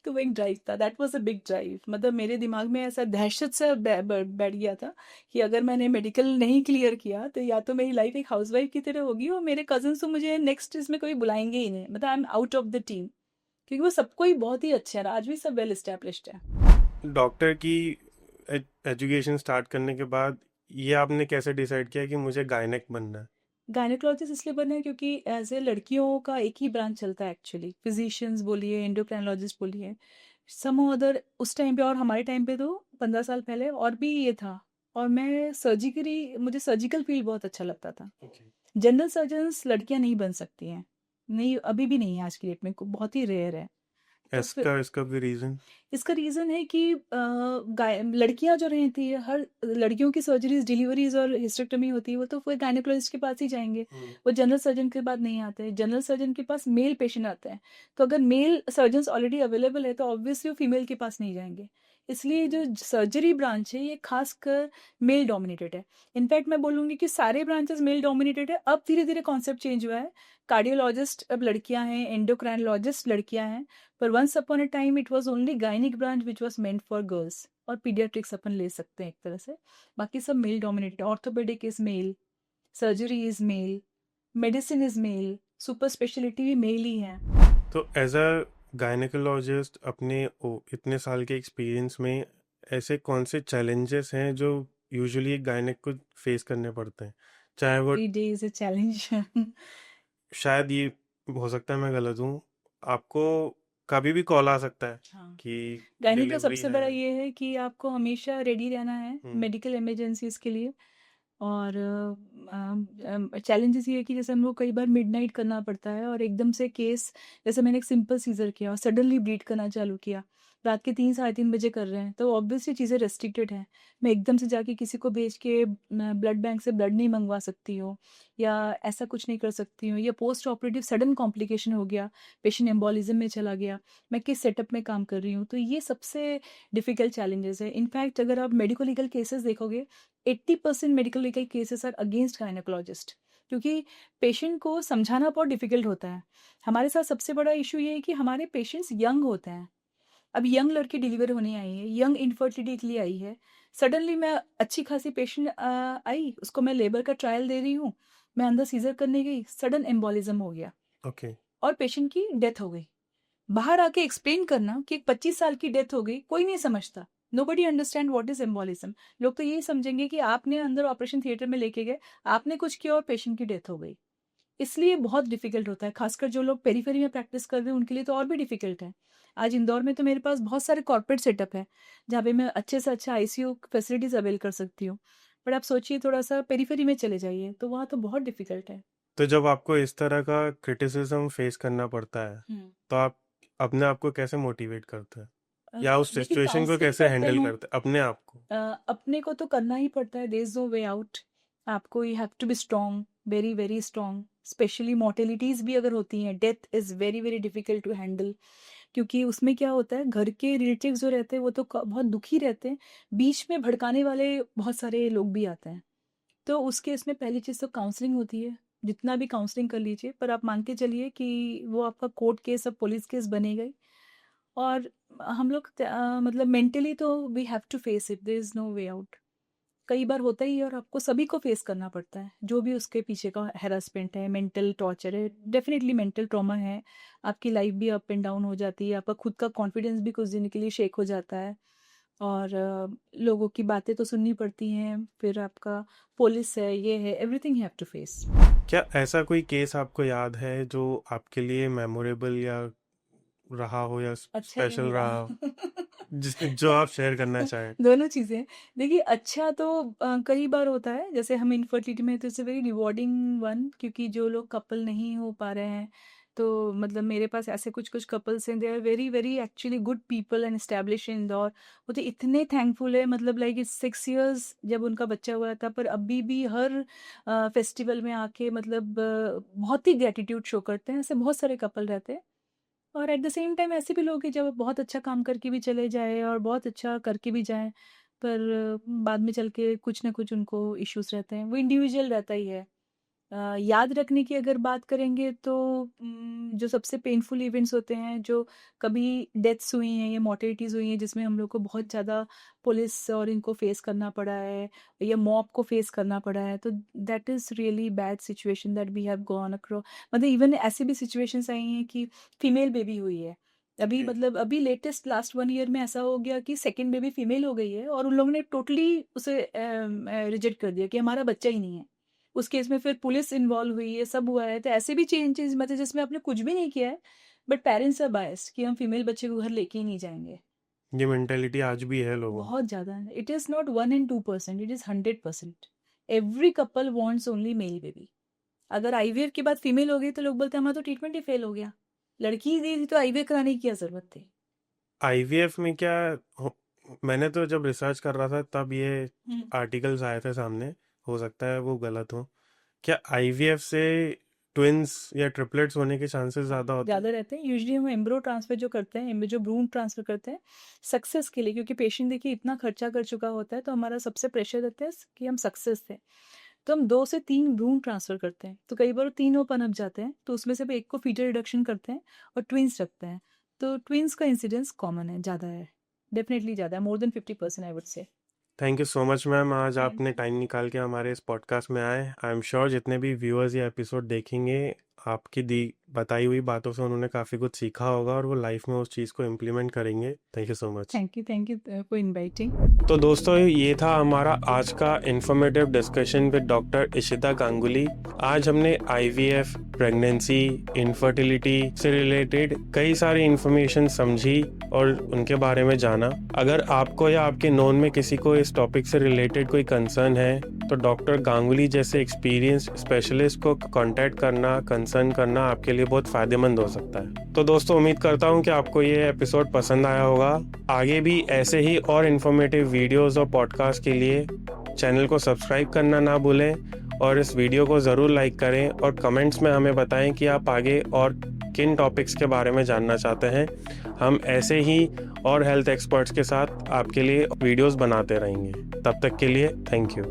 तो वो एक ड्राइव था, that was a big drive. मतलब मेरे दिमाग में ऐसा दहशत सा बैठ गया था कि अगर मैंने मेडिकल नहीं क्लियर किया तो या तो मेरी लाइफ एक हाउसवाइफ की तरह होगी और मेरे कजन्स तो मुझे नेक्स्ट इसमें कोई बुलाएंगे ही नहीं, मतलब I am out of the team. क्योंकि वो सबको ही बहुत ही अच्छे हैं, आज भी सब वेल एस्टेब्लिश्ड है। डॉक्टर की एजुकेशन स्टार्ट करने के बाद ये आपने कैसे डिसाइड किया कि मुझे गायनेक बनना है? गायनेकोलॉजिस्ट इसलिए बना है क्योंकि एज ए लड़कियों का एक ही ब्रांच चलता है एक्चुअली, फिजिशियंस बोलिए, एंडोक्राइनोलॉजिस्ट बोलिए, सम अदर उस टाइम पे और हमारे टाइम पे तो 15 साल पहले और भी ये था। और मैं सर्जिकली, मुझे सर्जिकल फील्ड बहुत अच्छा लगता था। ओके। जनरल सर्जन्स लड़कियां नहीं बन सकती हैं, नहीं अभी भी नहीं है, आज की डेट में बहुत ही रेयर है। तो फिर इसका इसका भी रीजन? इसका रीज़न है कि लड़कियां जो रहती है, हर लड़कियों की सर्जरीज, डिलीवरीज और हिस्टेक्टमी होती है, वो तो फिर गायनेकोलॉजिस्ट के पास ही जाएंगे। वो जनरल सर्जन के पास नहीं आते, जनरल सर्जन के पास मेल पेशेंट आते हैं। तो अगर मेल सर्जन्स ऑलरेडी अवेलेबल है तो ऑब्वियसली वो फीमेल के पास नहीं जाएंगे। इसलिए जो सर्जरी ब्रांच है ये खासकर मेल डोमिनेटेड है। इनफैक्ट मैं बोलूँगी कि सारे ब्रांचेस मेल डोमिनेटेड है। अब धीरे धीरे कॉन्सेप्ट चेंज हुआ है, कार्डियोलॉजिस्ट अब लड़कियां हैं, एंडोक्राइनोलॉजिस्ट लड़कियां हैं। पर once upon a time it was only gynaec branch which was meant for girls, और पीडियाट्रिक्स अपन ले सकते हैं एक तरह से। बाकी सब male dominated, orthopaedic is male, surgery is male, medicine is male, super speciality भी मेल ही है। तो एज अ गायनेकोलॉजिस्ट अपने इतने साल के एक्सपीरियंस में ऐसे कौन से चैलेंजेस हैं जो यूजुअली एक गायनेक को फेस करने पड़ते हैं, चाहे वो every day is a challenge. शायद ये हो सकता है मैं गलत हूँ, आपको कभी भी कॉल आ सकता है हाँ, कि गायनिक का डिलीवरी सबसे है? बड़ा ये है कि आपको हमेशा रेडी रहना है हम्म। मेडिकल इमरजेंसीज के लिए। और चैलेंजेस ये है कि जैसे हम लोग कई बार मिडनाइट करना पड़ता है और एकदम से केस, जैसे मैंने एक सिंपल सीजर किया और सडनली ब्लीड करना चालू किया, रात के 3 साढ़े 3 बजे कर रहे हैं, तो ऑब्वियसली चीज़ें रेस्ट्रिक्टेड हैं। मैं एकदम से जाके किसी को भेज के ब्लड बैंक से ब्लड नहीं मंगवा सकती हूँ, या ऐसा कुछ नहीं कर सकती हूँ, या पोस्ट ऑपरेटिव सडन कॉम्प्लिकेशन हो गया, पेशेंट एम्बोलिज्म में चला गया, मैं किस सेटअप में काम कर रही हूँ। तो ये सबसे डिफ़िकल्ट चैलेंजेस है। इनफैक्ट अगर आप मेडिको लीगल केसेस देखोगे, 80% medical legal cases are against gynaecologist, क्योंकि पेशेंट को समझाना बहुत डिफिकल्ट होता है। हमारे साथ सबसे बड़ा इशू ये है कि हमारे पेशेंट्स यंग होते हैं, अब यंग लड़की डिलीवर होने आई है, यंग इनफर्टिलिटी के लिए आई है, सडनली मैं अच्छी खासी पेशेंट आई, उसको मैं लेबर का ट्रायल दे रही हूँ, मैं अंदर सीजर करने गई, सडन एम्बोलिज्म हो गया ओके। और पेशेंट की डेथ हो गई। बाहर आके एक्सप्लेन करना कि एक 25 साल की डेथ हो गई, कोई नहीं समझता। Nobody understand what is embolism. लोग तो यही समझेंगे कि आपने अंदर ऑपरेशन थिएटर में लेके गए, आपने कुछ किया और पेशेंट की डेथ हो गई। इसलिए बहुत डिफिकल्ट होता है, खासकर जो लोग पेरीफेरी में प्रैक्टिस कर रहे हैं उनके लिए तो और भी डिफिकल्ट है। आज इंदौर में तो मेरे पास बहुत सारे कॉर्पोरेट सेटअप है जहाँ पे मैं अच्छे से अच्छा आईसीयू फैसिलिटीज अवेल कर सकती हूँ, बट आप सोचिए थोड़ा सा पेरीफेरी में चले जाइए तो वहाँ तो बहुत डिफिकल्ट है। तो जब आपको इस तरह का क्रिटिसिज्म फेस करना पड़ता है, तो आप अपने आप को कैसे मोटिवेट करते हैं, या उस देखिए सिचुएशन को काउंसलिंग कैसे करते हैंडल हैं, करते हैं अपने आप को? अपने को तो करना ही पड़ता है, there is no way out. आपको you have to be strong, very very strong. Specially mortalities भी अगर होती हैं, death is very very difficult to handle, क्योंकि उसमें क्या होता है, घर के रिलेटिव्स जो रहते हैं वो तो बहुत दुखी रहते हैं, बीच में भड़काने वाले बहुत सारे लोग भी आते हैं। तो उस केस में पहली चीज़ तो काउंसलिंग होती है, जितना भी काउंसलिंग कर लीजिए, पर आप मान के चलिए कि वो आपका कोर्ट केस अब पुलिस केस बनेगा ही। और हम लोग मतलब मेंटली तो we have to face it, there is no way out. कई बार होता ही है और आपको सभी को फेस करना पड़ता है, जो भी उसके पीछे का हैरेसमेंट है, मेंटल टॉर्चर है, डेफिनेटली मेंटल ट्रॉमा है। आपकी लाइफ भी अप एंड डाउन हो जाती है, आपका खुद का कॉन्फिडेंस भी कुछ दिन के लिए शेक हो जाता है, और लोगों की बातें तो सुननी पड़ती हैं, फिर आपका पुलिस है, ये है, everything you have to face. क्या ऐसा कोई केस आपको याद है जो आपके लिए मेमोरेबल या रहा हो, या अच्छा या स्पेशल बुरा? रहा हो, जो आप शेयर करना चाहें? दोनों चीज़ें। देखिए अच्छा तो कई बार होता है, जैसे हम इनफर्टिलिटी में तो it's a very rewarding one, क्योंकि जो लोग कपल नहीं हो पा रहे हैं, तो मतलब मेरे पास ऐसे कुछ कुछ कपल्स हैं, they are very very actually good people and establish in Indore. वो तो इतने थैंकफुल है, मतलब लाइक इट्स 6 years जब उनका बच्चा हुआ था, पर अभी भी हर फेस्टिवल में आके मतलब बहुत ही ग्रेटिट्यूड शो करते हैं। ऐसे बहुत सारे कपल रहते हैं, और एट द सेम टाइम ऐसे भी लोग हैं जब बहुत अच्छा काम करके भी चले जाए और बहुत अच्छा करके भी जाएं, पर बाद में चल के कुछ ना कुछ उनको इश्यूज रहते हैं, वो इंडिविजुअल रहता ही है। याद रखने की अगर बात करेंगे तो जो सबसे पेनफुल इवेंट्स होते हैं, जो कभी डेथ्स हुई हैं या मॉर्टेलिटीज़ हुई हैं जिसमें हम लोग को बहुत ज़्यादा पुलिस और इनको फेस करना पड़ा है, या मॉब को फेस करना पड़ा है, तो that is really bad situation that we have gone across. मतलब इवन ऐसी भी सिचुएशंस आई हैं कि फीमेल बेबी हुई है अभी, जी। मतलब अभी लेटेस्ट लास्ट 1 year में ऐसा हो गया कि सेकेंड बेबी फीमेल हो गई है और उन लोगों ने टोटली उसे रिजेक्ट कर दिया कि हमारा बच्चा ही नहीं है। उस केस में फिर पुलिस इन्वॉल्व हुई है, सब हुआ है, तो ऐसे भी चेंजेस, मतलब जिसमें आपने कुछ भी नहीं किया है, बट पेरेंट्स आर बायस्ड कि हम फीमेल बच्चे को घर लेके ही नहीं जाएंगे। ये मेंटेलिटी आज भी है लोगों में। बहुत ज़्यादा है। It is not 1 and 2%, it is 100%। Every couple wants only male baby. अगर आईवीएफ के बाद फीमेल हो गई तो लोग बोलते हैं हमारा तो ट्रीटमेंट ही फेल हो गया, लड़की ही दी थी तो आईवीएफ कराने की क्या जरूरत थी। आईवीएफ में क्या मैंने तो जब रिसर्च कर रहा था तब ये हम्म। आर्टिकल्स आए थे सामने, हो सकता है वो गलत हो। क्या आईवीएफ से ट्विंस या ट्रिपलेट्स होने के चांसेस ज़्यादा होते हैं? ज़्यादा रहते हैं। यूजुअली हम एम्ब्रो ट्रांसफ़र जो करते हैं, जो भ्रूण ट्रांसफ़र करते हैं सक्सेस के लिए, क्योंकि पेशेंट देखिए इतना खर्चा कर चुका होता है, तो हमारा सबसे प्रेशर रहता है कि हम सक्सेस थे, तो हम 2 से 3 भ्रूण ट्रांसफ़र करते हैं। तो कई बार वो तीनों पनप जाते हैं, तो उसमें से भी एक को फीटल रिडक्शन करते हैं और ट्विन्स रखते हैं। तो ट्विन्स का इंसिडेंस कॉमन है, ज़्यादा है, डेफिनेटली ज़्यादा है, more than 50% I would say. Thank you so much ma'am, आज थैंक आपने यू। टाइम निकाल के हमारे इस पॉडकास्ट में आए। आई एम श्योर जितने भी व्यूअर्स ये एपिसोड देखेंगे, आपकी दी बताई हुई बातों से उन्होंने काफ़ी कुछ सीखा होगा और वो लाइफ में उस चीज़ को इम्प्लीमेंट करेंगे। Thank you so much. Thank you for inviting. तो दोस्तों, ये था हमारा आज का informative discussion with doctor Ishita Ganguly. आज हमने आईवीएफ, प्रेगनेंसी, इनफर्टिलिटी से रिलेटेड कई सारी इंफॉर्मेशन समझी और उनके बारे में जाना। अगर आपको या आपके नोन में किसी को इस टॉपिक से रिलेटेड कोई कंसर्न है, तो डॉक्टर गांगुली जैसे एक्सपीरियंस स्पेशलिस्ट को कांटेक्ट करना, कंसर्न करना आपके लिए बहुत फायदेमंद हो सकता है। तो दोस्तों, उम्मीद करता हूँ कि आपको ये एपिसोड पसंद आया होगा। आगे भी ऐसे ही और इन्फॉर्मेटिव वीडियोस और पॉडकास्ट के लिए चैनल को सब्सक्राइब करना ना भूलें, और इस वीडियो को ज़रूर लाइक करें और कमेंट्स में हमें बताएं कि आप आगे और किन टॉपिक्स के बारे में जानना चाहते हैं। हम ऐसे ही और हेल्थ एक्सपर्ट्स के साथ आपके लिए वीडियोस बनाते रहेंगे। तब तक के लिए थैंक यू।